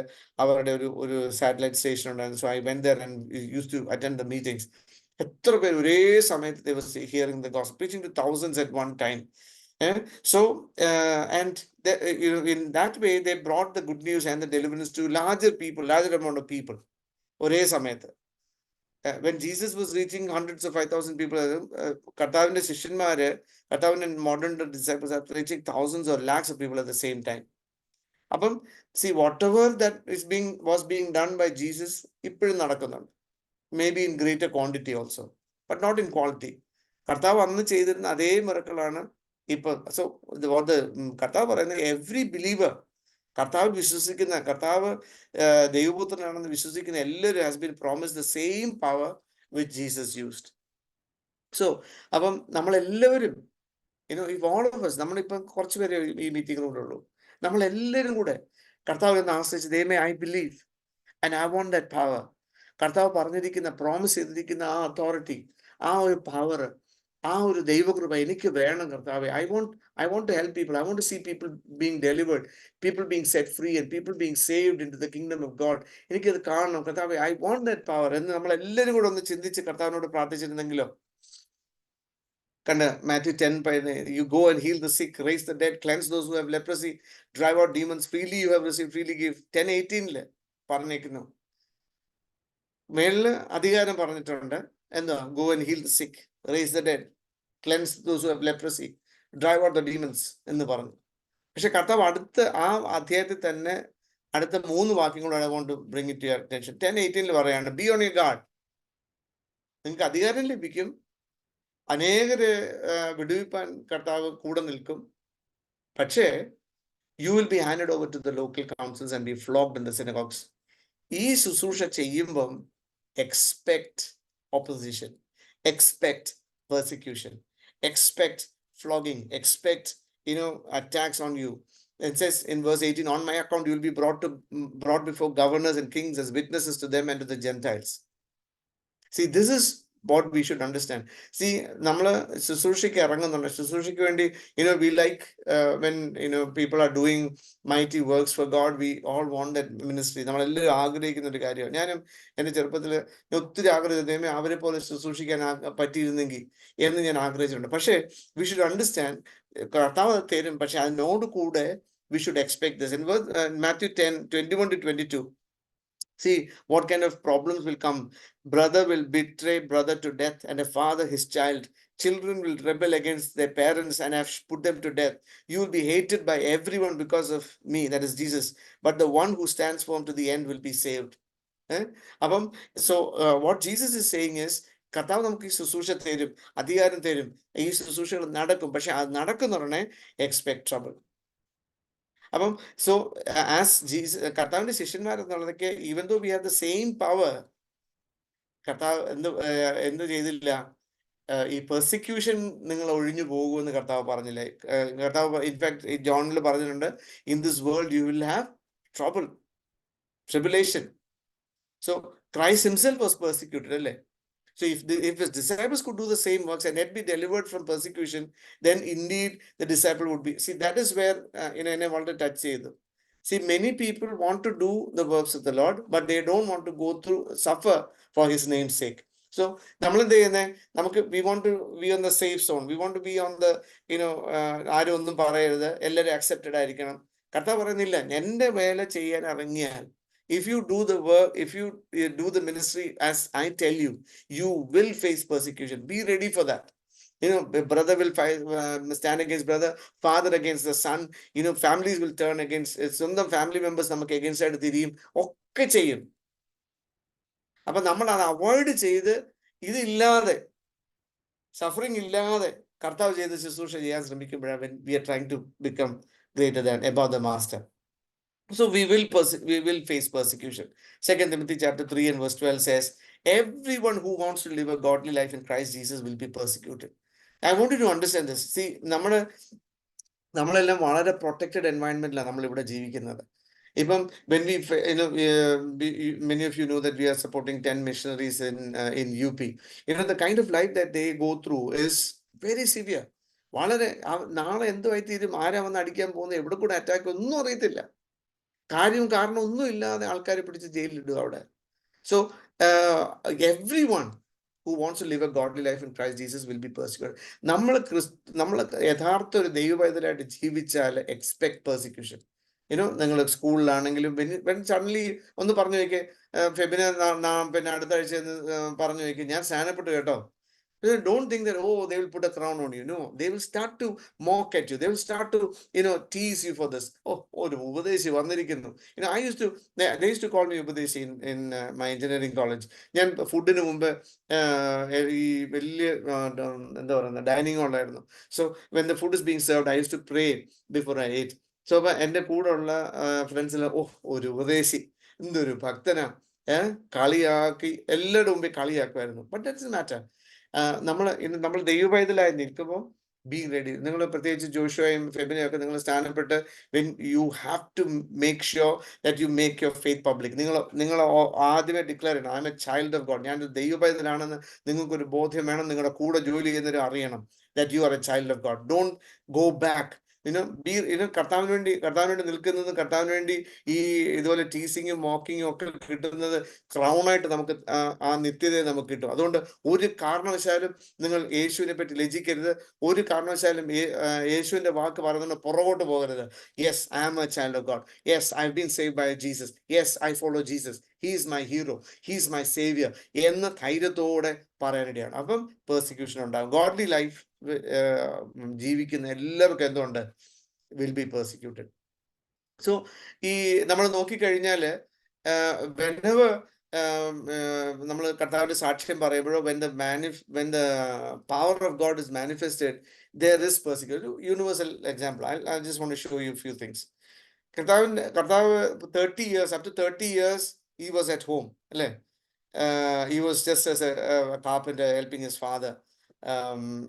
അവരുടെ ഒരു satellite station ഉണ്ടായിരുന്നു. So I went there and used to attend the meetings. എത്ര പേര് ഒരേ സമയത്ത് they were hearing the gospel, preaching to thousands at one time. So and you know, in that way they brought the good news and the deliverance to larger amount of people ഒരേ സമയത്ത്. When Jesus was reaching hundreds of 5,000 people, കർത്താവിന്റെ ശിഷ്യന്മാര്, കർത്താവിന്റെ modern disciples are reaching thousands or lakhs of people at the same time. അപ്പം see, whatever that was being done by Jesus ഇപ്പോഴും നടക്കുന്നുണ്ട്. Maybe in greater quantity also, but not in quality. കർത്താവ് അന്ന് ചെയ്തിരുന്ന അതേ മിറക്കിളാണ് ഇപ്പൊ. So what the കർത്താവ് പറയുന്നത്, every believer, കർത്താവ് വിശ്വസിക്കുന്ന, കർത്താവ് ദൈവപുത്രനാണെന്ന് വിശ്വസിക്കുന്ന എല്ലാവരും has been promised the same power which Jesus used. So അപ്പം നമ്മളെല്ലാവരും, you know, if all of us, നമ്മളിപ്പം കുറച്ച് പേരെ ഈ മീറ്റിങ്ങിലൂടെ, നമ്മളെല്ലാവരും കൂടെ കർത്താവ് എന്ന് ആശ്രയിച്ച്, ദൈവമേ, I believe and I want that power. കർത്താവ് പറഞ്ഞിരിക്കുന്ന, പ്രോമിസ് ചെയ്തിരിക്കുന്ന ആ അതോറിറ്റി, ആ ഒരു പവർ ആ ഒരു ദൈവകൃപ എനിക്ക് വേണം കർത്താവെ. I want to help people. I want to see people being delivered, people being set free, and people being saved into the kingdom of God. എനിക്കത് കാണണം കർത്താവെ. I want that power എന്ന് നമ്മളെല്ലാവരും കൂടെ ഒന്ന് ചിന്തിച്ച് കർത്താവിനോട് പ്രാർത്ഥിച്ചിരുന്നെങ്കിലോ. കണ്ട Mathew 10 you go and heal the sick, raise the dead, cleanse those who have leprosy, drive out demons, freely you have received, freely give. 10:18 പറഞ്ഞേക്കുന്നു. മേളില് അധികാരം പറഞ്ഞിട്ടുണ്ട്. എന്താ? Go and heal the sick, raise the dead, cleanse those who have leprosy, drive out the demons എന്ന് പറഞ്ഞു. പക്ഷെ കർത്താവ് അടുത്ത ആ അധ്യായത്തിൽ തന്നെ അടുത്ത 3 വാക്യങ്ങളോട് I want to bring it to your attention. 10:18 പറയാണ്, be on your guard. നിങ്ങൾക്ക് അധികാരം ലഭിക്കും, അനേകരെ വിടുവിപ്പാൻ കർത്താവ് കൂടെ നിൽക്കും. പക്ഷേ you will be handed over to the local councils and be flogged in the synagogues. ഈ ശുശ്രൂഷ ചെയ്യുമ്പം expect opposition, expect persecution, expect flogging, expect attacks on you. It says in verse 18, on my account you will be brought before governors and kings as witnesses to them and to the Gentiles. See, this is what we should understand. See, നമ്മള് ശുശ്രൂഷയ്ക്ക് ഇറങ്ങുന്നുണ്ട്. ശുശ്രൂഷയ്ക്ക് വേണ്ടി we like when people are doing mighty works for God, we all want that ministry. നമ്മളെല്ലാവരും ആഗ്രഹിക്കുന്ന ഒരു കാര്യമാണ്. ഞാനും എൻ്റെ ചെറുപ്പത്തിൽ ഒത്തിരി ആഗ്രഹിച്ചു അവരെ പോലെ ശുശ്രൂഷിക്കാൻ പറ്റിയിരുന്നെങ്കിൽ എന്ന് ഞാൻ ആഗ്രഹിച്ചിട്ടുണ്ട്. പക്ഷേ we should understand കർത്താവ് തരും, പക്ഷെ അതിനോട് കൂടെ we should expect this. In Matthew 10:21-22, see what kind of problems will come. Brother will betray brother to death, and a father his child. Children will rebel against their parents and have put them to death. You will be hated by everyone because of me, that is Jesus. But the one who stands firm to the end will be saved. So what Jesus is saying is, കർത്താവ് നമുക്ക് ഈ ശുശ്രൂഷ തരും, അധികാരം തരും, ഈ ശുശ്രൂഷകൾ നടക്കും. പക്ഷെ അത് നടക്കുന്ന ഉടനെ എക്സ്പെക്ട് ട്രബിൾ. അപ്പം സോ ആസ് ജീസസ് കർത്താവിന്റെ ശിഷ്യന്മാരെന്നുള്ളതൊക്കെ even though we have the same power, കർത്താവ് എന്ത് ചെയ്തില്ല, ഈ പെർസിക്യൂഷൻ നിങ്ങൾ ഒഴിഞ്ഞു പോകുമെന്ന് കർത്താവ് പറഞ്ഞില്ലേ. കർത്താവ് ഇൻഫാക്ട് ജോണിൽ പറഞ്ഞിട്ടുണ്ട്, in this world U will have trouble, tribulation. So Christ himself was persecuted അല്ലേ. So if his disciples could do the same works and yet be delivered from persecution, then indeed the disciple would be. See, that is where I want to touch it. See, many people want to do the works of the Lord, but they don't want to go through, suffer for his name's sake. So we want to be on the safe zone. We want to be on the, ആരും ഒന്നും പറയരുത്, എല്ലാവരും accepted ആയിരിക്കണം. കർത്താവ് പറയുന്നില്ല, എൻ്റെ വേല ചെയ്യാൻ ഇറങ്ങിയാൽ, if you do the work, if you do the ministry as I tell you, you will face persecution. Be ready for that. Brother will stand against brother, father against the son. Families will turn against സ്വന്തം family members നമുക്ക് against ആയിട്ട് തിരിയും, ഒക്കെ ചെയ്യും. അപ്പൊ നമ്മൾ അത് avoid ചെയ്ത്, ഇതില്ലാതെ, സഫറിങ് ഇല്ലാതെ കർത്താവ് ചെയ്ത് ശുശ്രൂഷ ചെയ്യാൻ ശ്രമിക്കുമ്പോഴാണ് we are trying to become greater than above the master. So we will face persecution. 2 Timothy chapter 3 and verse 12 says, everyone who wants to live a godly life in Christ Jesus will be persecuted. I want you to understand this. See, നമ്മളെല്ലാം വളരെ protected എൻവയൺമെന്റിലാണ് നമ്മളിവിടെ ജീവിക്കുന്നത്. ഇപ്പം when we many of you know that we are supporting 10 missionaries in UP. The kind of life that they go through is very severe. വളരെ നാളെ എന്തുമായി തീരും, ആരാ വന്ന് അടിക്കാൻ പോകുന്നത്, എവിടെ കൂടെ അറ്റാക്ക്, ഒന്നും അറിയത്തില്ല. കാരണം ഒന്നും ഇല്ലാതെ ആൾക്കാരെ പിടിച്ച് ജയിലിലിടുക അവിടെ. So everyone who wants to live a godly life in Christ Jesus will be persecuted. നമ്മൾ യഥാർത്ഥ ഒരു ദൈവപൈതലായിട്ട് ജീവിച്ചാൽ എക്സ്പെക്ട് പെർസിക്യൂഷൻ. നിങ്ങൾ സ്കൂളിലാണെങ്കിലും സഡൻലി ഒന്ന് പറഞ്ഞു വയ്ക്കേ, ഫെബിനെ പിന്നെ അടുത്ത ആഴ്ച പറഞ്ഞു വയ്ക്കേ, ഞാൻ സ്നാനപ്പെട്ടു കേട്ടോ. Don't think that, oh, they will put a crown on you. No, they will start to mock at you. They will start to, tease you for this. Oh, ഉപദേശി വന്നിരിക്കുന്നു. They used to call me ഉപദേശി in my engineering college. ഞാൻ ഫുഡിന് മുമ്പ് ഈ വലിയ എന്താ പറയുന്നത് dining ഹാളായിരുന്നു. So when the food is being served, I used to pray before I ate. So അപ്പൊ എൻ്റെ കൂടെ ഉള്ള ഫ്രണ്ട്സിൽ, ഒരു ഉപദേശി, എന്തൊരു ഭക്തനാ, കളിയാക്കി, എല്ലാവരുടെ മുമ്പേ കളിയാക്കുമായിരുന്നു. But that's matter. നമ്മൾ ദൈവപൈതലായി നിൽക്കുമ്പോൾ ബി റെഡി. നിങ്ങൾ പ്രത്യേകിച്ച് ജോഷുവയും ഫെബിനെയും ഒക്കെ നിങ്ങൾ സ്ഥാനപ്പെട്ട് when you have to make sure that you make your faith public. നിങ്ങൾ ആദ്യമേ ഡിക്ലെയർ ചെയ്യണം, I am a child of God, ഞാൻ ദൈവപൈതലാണെന്ന് നിങ്ങൾക്കൊരു ബോധ്യം വേണം. നിങ്ങളുടെ കൂടെ ജോലി ചെയ്യുന്നവർ അറിയണം that you are A child of God. Don't go back. കർത്താവിന് വേണ്ടി നിൽക്കുന്നത്, കർത്താവിന് വേണ്ടി ഈ ഇതുപോലെ ടീസിങ്ങും മോക്കിങ്ങും ഒക്കെ കിട്ടുന്നത് ക്രൗണായിട്ട് നമുക്ക് ആ നിത്യതയെ നമുക്ക് കിട്ടും. അതുകൊണ്ട് ഒരു കാരണവശാലും നിങ്ങൾ യേശുവിനെ പറ്റി ലജ്ജിക്കരുത്. ഒരു കാരണവശാലും യേശുവിന്റെ വാക്ക് പറയുന്നത് പുറകോട്ട് പോകരുത്. Yes, I am a child of God. Yes, I have been saved by Jesus. Yes, I follow Jesus. He is my hero. He is my saviour എന്ന ധൈര്യത്തോടെ പറയാനിടയാണ്. അപ്പം പെർസിക്യൂഷൻ ഉണ്ടാകും. ഗോഡ്ലി ലൈഫ് ജീവിക്കുന്ന എല്ലാവർക്കും എന്തുണ്ട്? Will be persecuted. സോ ഈ നമ്മൾ നോക്കിക്കഴിഞ്ഞാൽ whenever നമ്മൾ കർത്താവിന്റെ സാക്ഷ്യം പറയുമ്പോഴോ when the power of God is manifested, there is persecution. Universal example. I just want to show you a few things. കർത്താവ് 30 years, up to 30 years he was at home, അല്ലേ? He was just as a carpenter helping his father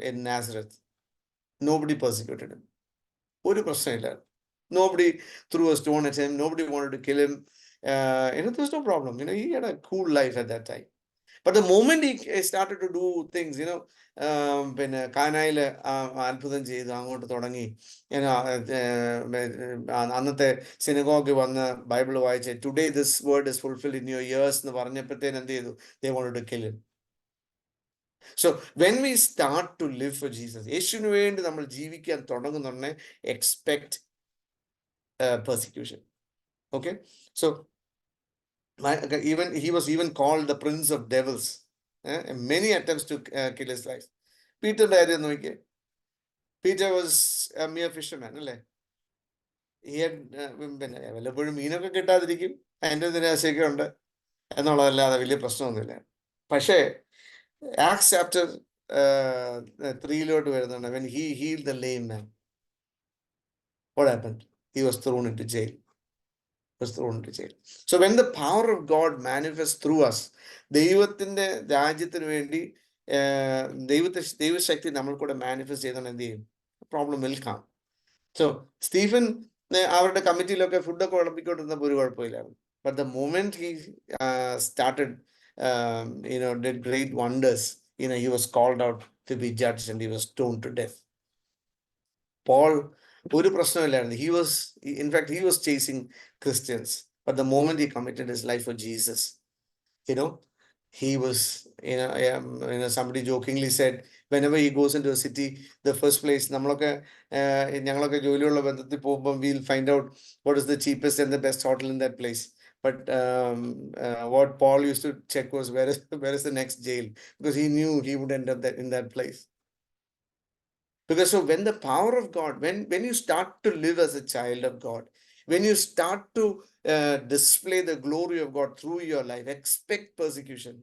in Nazareth. Nobody persecuted him. ഒരു പ്രശ്നമില്ല. Nobody threw a stone at him. Nobody wanted to kill him. There's no problem. He had a cool life at that time. But the moment he started to do things, പിന്നെ കാനായില് അത്ഭുതം ചെയ്ത് അങ്ങോട്ട് തുടങ്ങി, അന്നത്തെ സിനഗോഗിൽ വന്ന് ബൈബിൾ വായിച്ച് today this word is fulfilled in your years എന്ന് പറഞ്ഞപ്പോഴത്തേന് എന്ത് ചെയ്തു? They wanted to kill him. So when we start to live for Jesus, യേശുവിന് വേണ്ടി നമ്മൾ ജീവിക്കാൻ തുടങ്ങുന്നുണ്ടെ expect persecution. Okay, so he was even called the prince of devils. Many attempts to kill his life. പീറ്ററിന്റെ കാര്യം നോക്കിയേ. Peter was a mere fisherman, അല്ലേ? പിന്നെ വല്ലപ്പോഴും മീനൊക്കെ കിട്ടാതിരിക്കും, അതിൻ്റെ നിരാശയൊക്കെ ഉണ്ട് എന്നുള്ളതല്ലാതെ വലിയ പ്രശ്നമൊന്നുമില്ല. പക്ഷേ Acts chapter 3 വരുന്നുണ്ട്. When he healed the lame man, what happened? He was thrown into jail. So when the power of God manifests through us, ദൈവത്തിന്റെ രാജ്യത്തിന് വേണ്ടി ദൈവശക്തി നമ്മൾ കൂടെ മാനിഫെസ്റ്റ് ചെയ്താൽ എന്ത് ചെയ്യും? Problem will come. So Stephen അവരുടെ കമ്മിറ്റിയിലൊക്കെ ഫുഡൊക്കെ വിളമ്പിക്കൊണ്ടിരുന്നപ്പോൾ ഒരു കുഴപ്പമില്ലായിരുന്നു. But the moment he started did great wonders, he was called out to be judged and he was stoned to death. Paul, ഒരു പ്രശ്നമില്ലായിരുന്നു. he was chasing Christians, but the moment he committed his life for Jesus, he was, somebody jokingly said, whenever he goes into a city, the first place, ഞങ്ങളൊക്കെ ജോലിയുള്ള ബന്ധത്തിൽ പോകുമ്പോൾ we'll find out what is the cheapest and the best hotel in that place. But what Paul used to check was where is the next jail, because he knew he would end up in that place. Because so when the power of God, when you start to live as a child of God, when you start to display the glory of God through your life, expect persecution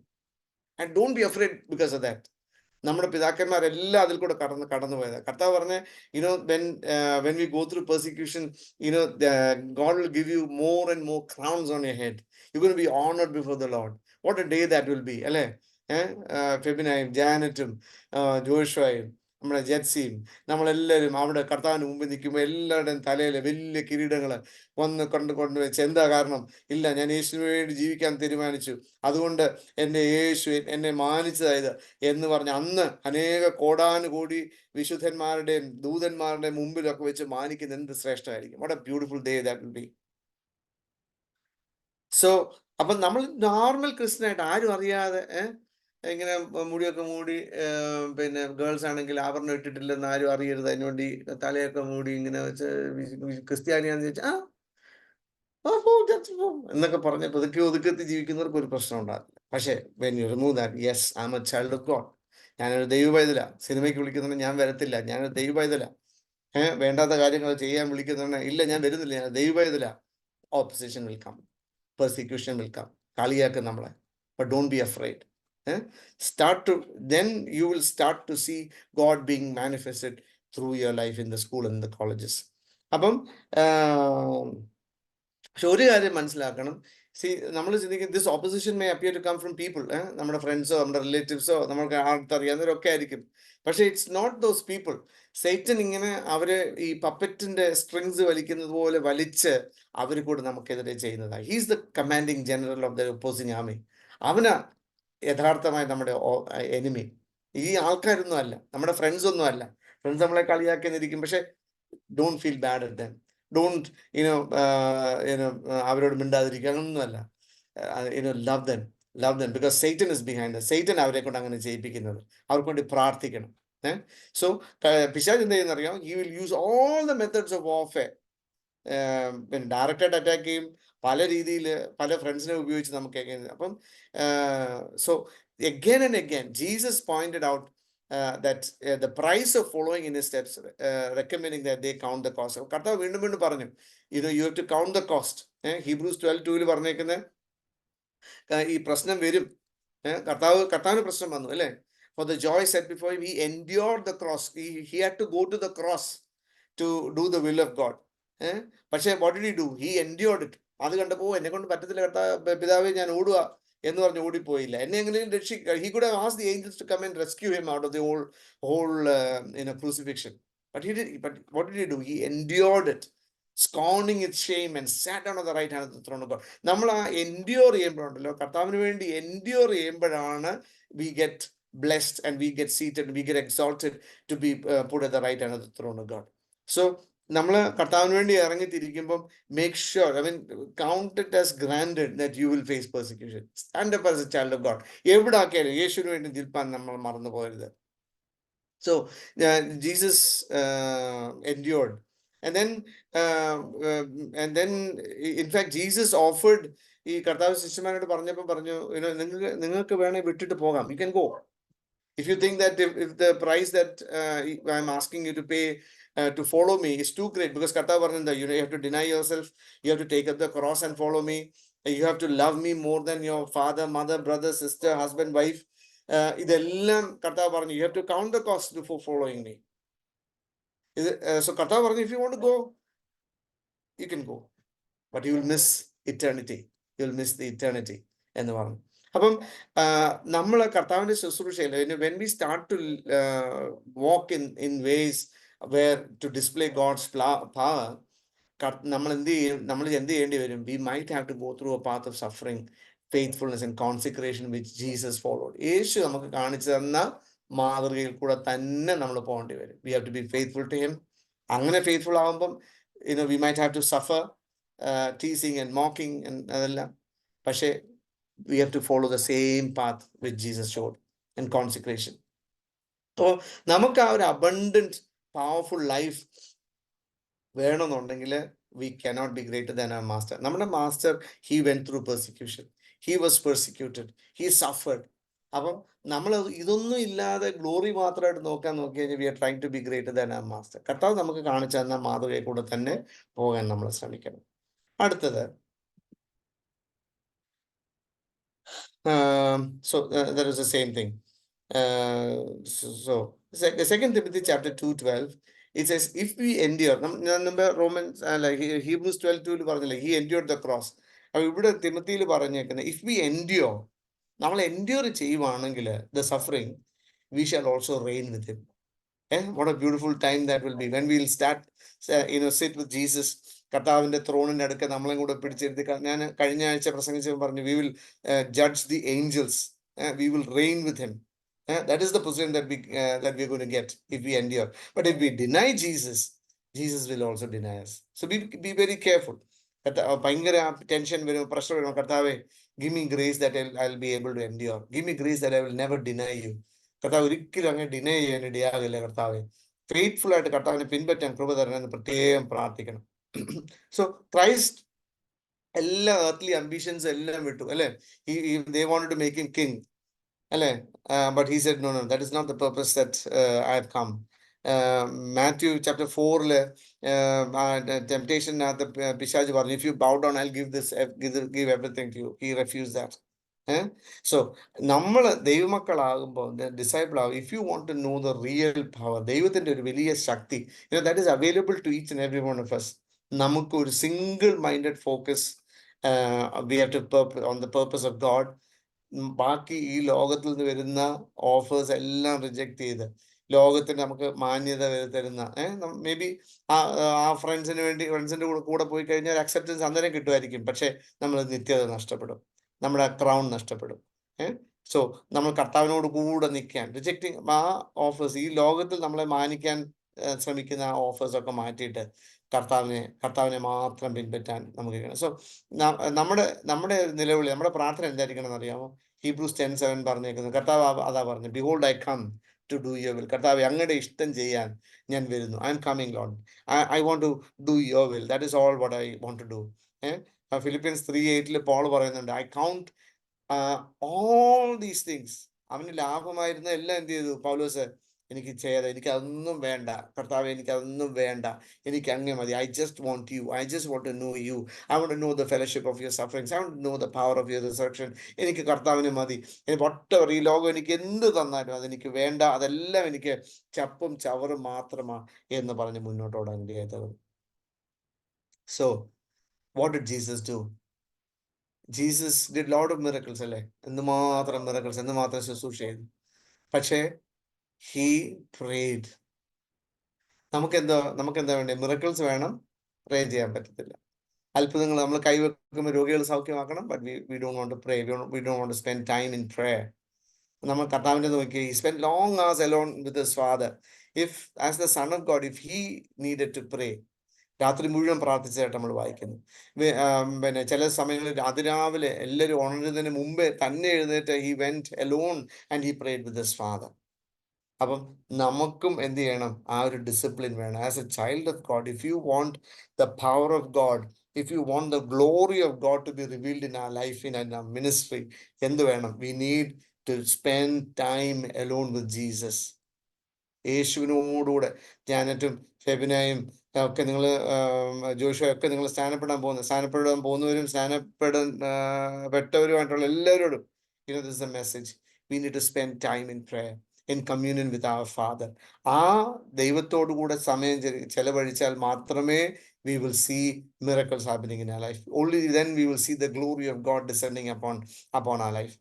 and don't be afraid because of that. നമ്മുടെ പിതാക്കന്മാരെല്ലാം അതിൽ കൂടെ കടന്നു പോയത്. കർത്താവ് പറഞ്ഞ when we go through persecution, God will give you more and more crowns on your head. You're going to be honored before the Lord. What a day that will be, അല്ലേ? ഫെബിനയും ജാനറ്റും ജോഷുവയും നമ്മുടെ ജെറ്റ്സിയും നമ്മളെല്ലാവരും അവിടെ കർത്താവിന് മുമ്പിൽ നിൽക്കുമ്പോൾ എല്ലാവരുടെയും തലയിൽ വലിയ കിരീടങ്ങൾ കൊണ്ടുവച്ച് എന്താ കാരണം? ഇല്ല, ഞാൻ യേശുവിന് വേണ്ടി ജീവിക്കാൻ തീരുമാനിച്ചു, അതുകൊണ്ട് എൻ്റെ യേശു എന്നെ മാനിച്ചതായത് എന്ന് പറഞ്ഞ് അന്ന് അനേക കോടാനുകോടി വിശുദ്ധന്മാരുടെയും ദൂതന്മാരുടെയും മുമ്പിലൊക്കെ വെച്ച് മാനിക്കുന്ന എന്ത് ശ്രേഷ്ഠമായിരിക്കും. What a beautiful day that will be. So അപ്പം നമ്മൾ നോർമൽ ക്രിസ്ത്യനായിട്ട് ആരും അറിയാതെ ഇങ്ങനെ മുടിയൊക്കെ മൂടി, പിന്നെ ഗേൾസ് ആണെങ്കിൽ ആഭരണം ഇട്ടിട്ടില്ലെന്ന് ആരും അറിയരുത്, അതിനുവേണ്ടി തലയൊക്കെ മൂടി ഇങ്ങനെ വെച്ച് ക്രിസ്ത്യാനിയാന്ന് ചോദിച്ചാൽ എന്നൊക്കെ പറഞ്ഞ് ഒതുക്കത്തി ജീവിക്കുന്നവർക്ക് ഒരു പ്രശ്നം ഉണ്ടാകില്ല. പക്ഷേ when you remove that, yes, I am a child of God, ഞാനൊരു ദൈവപൈതല. സിനിമയ്ക്ക് വിളിക്കുന്നുണ്ട്, ഞാൻ വരത്തില്ല, ഞാനൊരു ദൈവപൈതല. വേണ്ടാത്ത കാര്യങ്ങൾ ചെയ്യാൻ വിളിക്കുന്നുണ്ട്, ഇല്ല ഞാൻ വരുന്നില്ല, ഞാൻ ദൈവപൈതല. Opposition will come, persecution will come, കളിയാക്കും നമ്മളെ. But don't be afraid. Then you will start to see God being manifested through your life in the school and the colleges. അപ്പം പക്ഷെ ഒരു കാര്യം മനസ്സിലാക്കണം, നമ്മൾ ചിന്തിക്കും this opposition may appear to come from people, നമ്മുടെ ഫ്രണ്ട്സോ നമ്മുടെ റിലേറ്റീവ്സോ നമുക്ക് അടുത്തറിയാവുന്നവരൊക്കെ ആയിരിക്കും. പക്ഷേ it's not those people. Satan ഇങ്ങനെ അവര് ഈ പപ്പറ്റിന്റെ സ്ട്രിങ്സ് വലിക്കുന്നത് പോലെ വലിച്ച് അവർ കൂടെ നമുക്കെതിരെ ചെയ്യുന്നതാണ്. He's the commanding general of the opposing army. അവനാ യഥാർത്ഥമായി നമ്മുടെ എനിമി. ഈ ആൾക്കാരൊന്നും അല്ല, നമ്മുടെ ഫ്രണ്ട്സ് ഒന്നും അല്ല. ഫ്രണ്ട്സ് നമ്മളെ കളിയാക്കിന്നിരിക്കും, പക്ഷെ don't feel bad at them. Don't അവരോട് മിണ്ടാതിരിക്കുക, അങ്ങനൊന്നുമല്ല. Love them, love them, because Satan is behind them. Satan അവരെ കൊണ്ട് അങ്ങനെ ചെയ്യിപ്പിക്കുന്നത്. അവർക്ക് വേണ്ടി പ്രാർത്ഥിക്കണം. സോ പിശാച് എന്ത് ചെയ്യുന്നറിയാം? He will use all the methods of warfare. പിന്നെ ഡയറക്റ്റായിട്ട് അറ്റാക്ക് ചെയ്യും, പല രീതിയിൽ പല ഫ്രണ്ട്സിനെ ഉപയോഗിച്ച് നമുക്ക്. അപ്പം so again and again Jesus pointed out that the price of following in his steps, recommending that they count the cost. കർത്താവ് വീണ്ടും വീണ്ടും പറഞ്ഞു, you have to count the cost. Hebrews 12:2 പറഞ്ഞേക്കുന്ന ഈ പ്രശ്നം വരും. കർത്താവിന് പ്രശ്നം വന്നു അല്ലേ? For the joy set before him, he endured the cross. He had to go to the cross to do the will of God. പക്ഷേ what did he do? He endured it. അത് കണ്ടപ്പോൾ എന്നെ കൊണ്ട് പറ്റത്തില്ല പിതാവേ, ഞാൻ ഓടുക എന്ന് പറഞ്ഞ് ഓടിപ്പോയില്ല. എന്നെ എങ്ങനെയും രക്ഷിക്കുക. He could have asked the angels to come and rescue him out of the whole crucifixion. But what did he do? He endured it, scorning its shame, and sat down on the right hand of the throne of God. നമ്മൾ ആ endure ചെയ്യുമ്പോഴുണ്ടല്ലോ, കർത്താവിന് വേണ്ടി endure ചെയ്യുമ്പോഴാണ് we get blessed and we get seated, we get exalted to be put at the right hand of the throne of God. So നമ്മൾ കർത്താവിന് വേണ്ടി ഇറങ്ങിത്തിരിക്കുമ്പം make sure, count it as granted that you will face persecution. Stand up as a child of God. എവിടെ ആക്കിയാലും യേശുവിന് വേണ്ടി നിൽപ്പാൻ നമ്മൾ മറന്നു പോകരുത്. So Jesus endured. And then in fact Jesus offered, ഈ കർത്താവ് ശിഷ്യന്മാരോട് പറഞ്ഞപ്പോൾ പറഞ്ഞു, നിങ്ങൾക്ക് വേണേ വിട്ടിട്ട് പോകാം, you can go. If you think that if the price that I'm asking you to pay to follow me is too great, because കർത്താവ് പറഞ്ഞത്, you have to deny yourself, you have to take up the cross and follow me, you have to love me more than your father, mother, brother, sister, husband, wife. ഇതെല്ലാം കർത്താവ് പറഞ്ഞു, you have to count the cost before following me. So കർത്താവ് പറഞ്ഞു, if you want to go, you can go, but you will miss eternity. You will miss the eternity എന്ന് പറഞ്ഞു. അപ്പം നമ്മൾ കർത്താവിന്റെ ശുശ്രൂഷയിൽ when we start to walk in ways where to display God's power, നമ്മൾ എന്ത് ചെയ്യേണ്ടി വരും? We might have to go through a path of suffering, faithfulness and consecration which Jesus followed. യേശു നമുക്ക് കാണിച്ചു തന്ന മാതൃകയിൽ കൂടെ തന്നെ നമ്മൾ പോകേണ്ടി വരും. We have to be faithful to him. അങ്ങനെ ഫെയ്ത്ത്ഫുൾ ആകുമ്പം we might have to suffer teasing and mocking and അതെല്ലാം. പക്ഷേ we have to follow the same path which Jesus showed in consecration. അപ്പോൾ നമുക്ക് ആ ഒരു abundant powerful life വേണമെന്നുണ്ടെങ്കിൽ we cannot be greater than our master. നമ്മുടെ master, he went through persecution, he was persecuted, he suffered. അപ്പം നമ്മൾ ഇതൊന്നും ഇല്ലാതെ ഗ്ലോറി മാത്രമായിട്ട് നോക്കി കഴിഞ്ഞാൽ we are trying to be greater than our master. കർത്താവ് നമുക്ക് കാണിച്ചു തന്ന മാതൃകയെ കൂടെ തന്നെ പോകാൻ നമ്മൾ ശ്രമിക്കണം. അടുത്തത്, so that is the same thing. So 2 Timothy chapter 2:12, it says, if we endure, number Romans like Hebrews 12:2 പറഞ്ഞില്ലേ, he endured the cross. അപ്പോൾ ഇവിടെ തിമത്തിയിൽ പറഞ്ഞേക്കുന്നത്, if we endure, നമ്മൾ എൻഡ്യൂർ ചെയ്യുവാണെങ്കിൽ the suffering, we shall also reign with him. What a beautiful time that will be when we will start sit with Jesus. കർത്താവിന്റെ ത്രോണിന്റെ അടുക്ക നമ്മളെ കൂടെ പിടിച്ചിരുത്തി. ഞാൻ കഴിഞ്ഞ ആഴ്ച പ്രസംഗിച്ചപ്പോൾ പറഞ്ഞു, we will judge the angels, we will reign with him. That is the position that we're going to get if we endure. But if we deny Jesus, Jesus will also deny us. So be very careful. ഭയങ്കര tension വരും, pressure വരും. കർത്താവേ, give me grace that I'll be able to endure. Give me grace that I will never deny you. കർത്താവ് ഒരിക്കലും അങ്ങനെ deny ചെയ്യാൻ ഇടയാകില്ല. കർത്താവെ, faithful ആയിട്ട് കർത്താവിനെ പിൻപറ്റാൻ കൃപ തരണമെന്ന് പ്രത്യേകം പ്രാർത്ഥിക്കണം. സോ ക്രൈസ്റ്റ് എല്ലാ earthly ambitions എല്ലാം വിട്ടു അല്ലെ. They wanted to make him king അല്ലെ, but he said no, that is not the purpose that I have come. Matthew chapter 4 temptation പിശാച് പറഞ്ഞു, if you bow down, I'll give everything to you. He refused that. So നമ്മൾ ദൈവമക്കളാകുമ്പോൾ, disciple ആകും, if you want to know the real power, ദൈവത്തിന്റെ ഒരു വലിയ ശക്തി, that is available to each and every one of us. നമുക്ക് ഒരു single minded focus We have to on the purpose of God. ബാക്കി ഈ ലോകത്തിൽ നിന്ന് വരുന്ന ഓഫേഴ്സ് എല്ലാം റിജക്ട് ചെയ്ത് ലോകത്തിന് നമുക്ക് മാന്യത തരുന്ന മേ ബി ആ ഫ്രണ്ട്സിന്റെ കൂടെ പോയി കഴിഞ്ഞാൽ അക്സെപ്റ്റൻസ് അന്നേരം കിട്ടുമായിരിക്കും. പക്ഷെ നമ്മൾ നിത്യത നഷ്ടപ്പെടും, നമ്മുടെ ക്രൗൺ നഷ്ടപ്പെടും. സോ നമ്മൾ കർത്താവിനോട് കൂടെ നിൽക്കാൻ റിജക്റ്റിംഗ് ആ ഓഫേഴ്സ്, ഈ ലോകത്തിൽ നമ്മളെ മാനിക്കാൻ ശ്രമിക്കുന്ന ആ ഓഫേഴ്സ് ഒക്കെ മാറ്റിയിട്ട് കർത്താവിനെ മാത്രം പിൻപറ്റാൻ നമുക്ക് കഴിയണം. സോ നമ്മുടെ നിലവിളി, നമ്മുടെ പ്രാർത്ഥന എന്തായിരിക്കണം എന്നറിയാമോ? Hebrews 10:7 പറഞ്ഞേക്കുന്നത്, കർത്താവ് അതാ പറഞ്ഞു, behold I come to do your will. കർത്താവ് അങ്ങയുടെ ഇഷ്ടം ചെയ്യാൻ ഞാൻ വരുന്നു. I am coming Lord, I want to do your will. That is all what I want to do. Philippians 3:8 Paul പറയുന്നുണ്ട്, I count all these things. അവന് ലാഭമായിരുന്ന എല്ലാം എന്ത് ചെയ്തു പൗലോസ്? എനിക്ക് എനിക്കതൊന്നും വേണ്ട കർത്താവ്, എനിക്കതൊന്നും വേണ്ട, എനിക്ക് അങ്ങേ മതി. I just want you, I just want to know you, I want to know the fellowship of your sufferings, I want to know the power of your resurrection. എനിക്ക് കർത്താവിന് മതി. whatever ഈ ലോകം എനിക്ക് എന്ത് തന്നാലും അതെനിക്ക് വേണ്ട, അതെല്ലാം എനിക്ക് ചപ്പും ചവറും മാത്രമാ എന്ന് പറഞ്ഞ് മുന്നോട്ടോടാൻ ഇടയായി. So what did Jesus do? Jesus did lot of miracles അല്ലേ? എന്തുമാത്രം മിറക്കിൾസ്, എന്തുമാത്രം ശുശ്രൂഷ ചെയ്തു. പക്ഷേ ഹി പ്രേഡ്. നമുക്കെന്താ വേണ്ടേ? മിറക്കിൾസ് വേണം, പ്രേ ചെയ്യാൻ പറ്റത്തില്ല. അത്ഭുതങ്ങൾ നമ്മൾ കൈവെക്കുമ്പോൾ രോഗികൾ സൗഖ്യമാക്കണം, but we don't want to pray, we don't want to spend time in prayer. നമ്മൾ കർത്താവിന്റെ നോക്കി, he spent long hours alone with his father. If as the son of God, if he needed to pray, രാത്രി മുഴുവൻ പ്രാർത്ഥിച്ചതായിട്ട് നമ്മൾ വായിക്കുന്നു. പിന്നെ ചില സമയങ്ങളിൽ അതിരാവിലെ എല്ലാവരും ഉണരുന്നതിന് മുമ്പേ തന്നെ എഴുന്നേറ്റ് he went alone and he prayed with his father. അപ്പം നമുക്കും എന്ത് ചെയ്യണം? ആ ഒരു ഡിസിപ്ലിൻ വേണം. As a child of God, if you want the power of God, if you want the glory of God to be revealed in our life, in our ministry, എന്ത് വേണം? We need to spend time alone with Jesus. യേശുവിനോടുകൂടെ. ജാനറ്റും ഫെബിനയും ഒക്കെ നിങ്ങൾ, ജോഷുവൊക്കെ നിങ്ങൾ സ്ഥാനപ്പെടാൻ പോകുന്നവരും പെട്ടവരുമായിട്ടുള്ള എല്ലാവരോടും, this is the message. We need to spend time in prayer, in communion with our Father. ആ ദൈവത്തോടു കൂടെ സമയം ചെലവഴിച്ചാൽ മാത്രമേ we will see miracles happening in our life. Only then we will see the glory of God descending upon our life.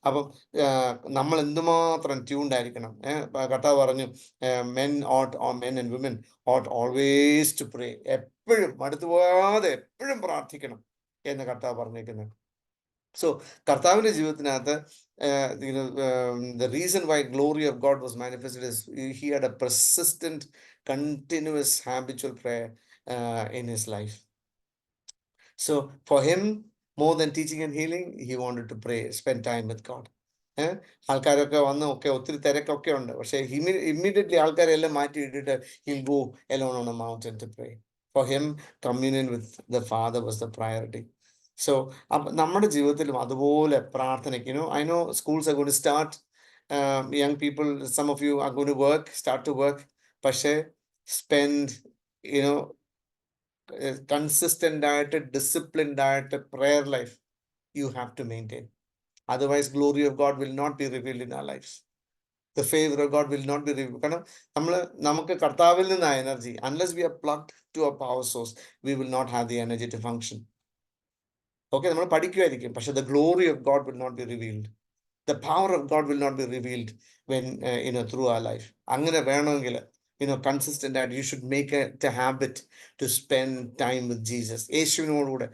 അപ്പം നമ്മൾ എന്തുമാത്രം tuned ആയിരിക്കണം. കർത്താവ് പറഞ്ഞു, men and women ought always to pray. എപ്പോഴും മടുത്തുപോകാതെ എപ്പോഴും പ്രാർത്ഥിക്കണം എന്ന് കർത്താവ് പറഞ്ഞേക്കുന്നത്. സോ കർത്താവിന്റെ ജീവിതത്തിനകത്ത് the reason why glory of God was manifested is he had a persistent, continuous, habitual prayer in his life. So for him, more than teaching and healing, he wanted to pray, spend time with God. ആൾക്കാരൊക്കെ വന്ന് ഒത്തിരി തിരക്കൊക്കെ ഉണ്ട്. പക്ഷെ immediately ആൾക്കാരെല്ലാം മാറ്റി ഇട്ടിട്ട് he'll go alone on a mountain to pray. For him, communion with the Father was the priority. So നമ്മുടെ ജീവിതത്തിലും അതുപോലെ പ്രാർത്ഥനയ്ക്ക്, I know schools are going to start, young people, some of you are going to start to work, പക്ഷേ spend consistent ആയിട്ട്, disciplined ആയിട്ട് prayer life you have to maintain. Otherwise glory of God will not be revealed in our lives. The favor of God will not be revealed. കാരണം നമുക്ക് കർത്താവിൽ നിന്നാ energy. Unless we are plugged to a power source, we will not have the energy to function. Okay, നമ്മൾ പഠിക്കുമായിരിക്കും, പക്ഷെ the glory of God will not be revealed. The power of God will not be revealed when through our life. അങ്ങനെ വേണമെങ്കിൽ consistent that you should make it a habit to spend time with Jesus. യേശുവിനോടുകൂടെ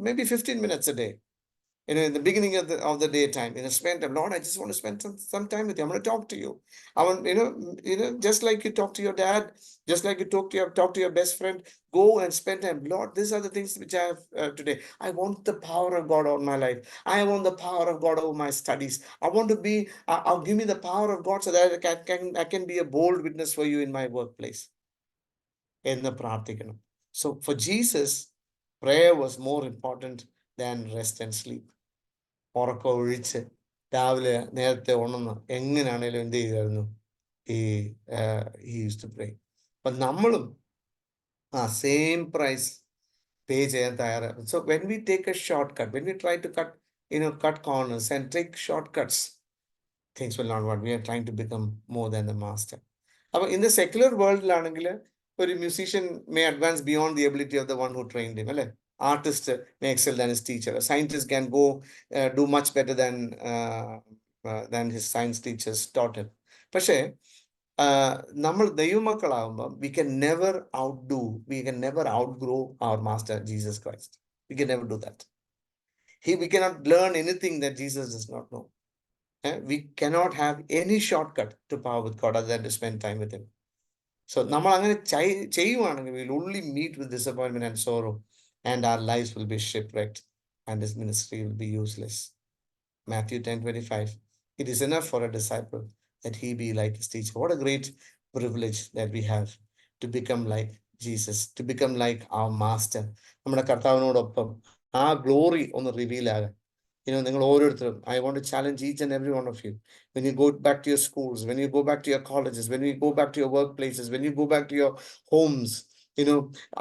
maybe 15 minutes a day. In the beginning of the daytime, spend time. Lord, I just want to spend some time with you. I'm going to talk to you. I want, just like you talk to your dad, just like you talk to your best friend, go and spend time. Lord, these are the things which I have today. I want the power of God on my life. I want the power of God over my studies. I want to be, give me the power of God so that I can be a bold witness for you in my workplace. എന്ന് പ്രാർത്ഥിക്കണം. So for Jesus, prayer was more important than rest and sleep. ഉറക്കം ഒഴിച്ച് രാവിലെ നേരത്തെ ഉണർന്ന് എങ്ങനെയാണേലും എന്ത് ചെയ്യുമായിരുന്നു? he used to pray. അപ്പൊ നമ്മളും ആ സെയിം പ്രൈസ് പേ ചെയ്യാൻ തയ്യാറാണ്. So when we take a shortcut, when we try to cut corners and take shortcuts, things will not work. We are trying to become more than the master. അപ്പൊ in the secular world ആണെങ്കിൽ ഒരു musician may advance beyond the ability of the one who trained him, അല്ലേ? artist may excel than his teacher. A scientist can go do much better than his science teachers taught him. പക്ഷേ നമ്മൾ ദൈവമക്കളാകുമ്പോൾ we can never outgrow our master Jesus Christ. We can never do that. We cannot learn anything that Jesus does not know. We cannot have any shortcut to power with God other than to spend time with him. So നമ്മൾ അങ്ങനെ ചെയ്യുവാണെങ്കിൽ we will only meet with disappointment and sorrow, and our lives will be shipwrecked, and his ministry will be useless. Matthew 10:25. It is enough for a disciple that he be like his teacher. What a great privilege that we have to become like Jesus, to become like our master. നമ്മുടെ കർത്താവിനോടൊപ്പം ആ glory ഒന്ന് reveal ആകാൻ. നിങ്ങൾ ഓരോരുത്തരും, I want to challenge each and every one of you. When you go back to your schools, when you go back to your colleges, when you go back to your workplaces, when you go back to your homes,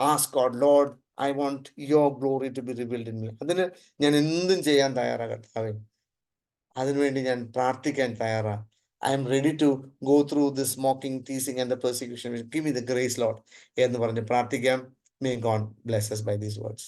ask God, Lord, I want your glory to be revealed in me. അതിന് ഞാൻ എന്തും ചെയ്യാൻ തയ്യാറാ കർത്താവേ. അതിനുവേണ്ടി ഞാൻ പ്രാർത്ഥിക്കാൻ തയ്യാറാ. I am ready to go through this mocking, teasing and the persecution. Give me the grace, Lord. എന്ന് പറഞ്ഞ് പ്രാർത്ഥിക്കാം. May God bless us by these words.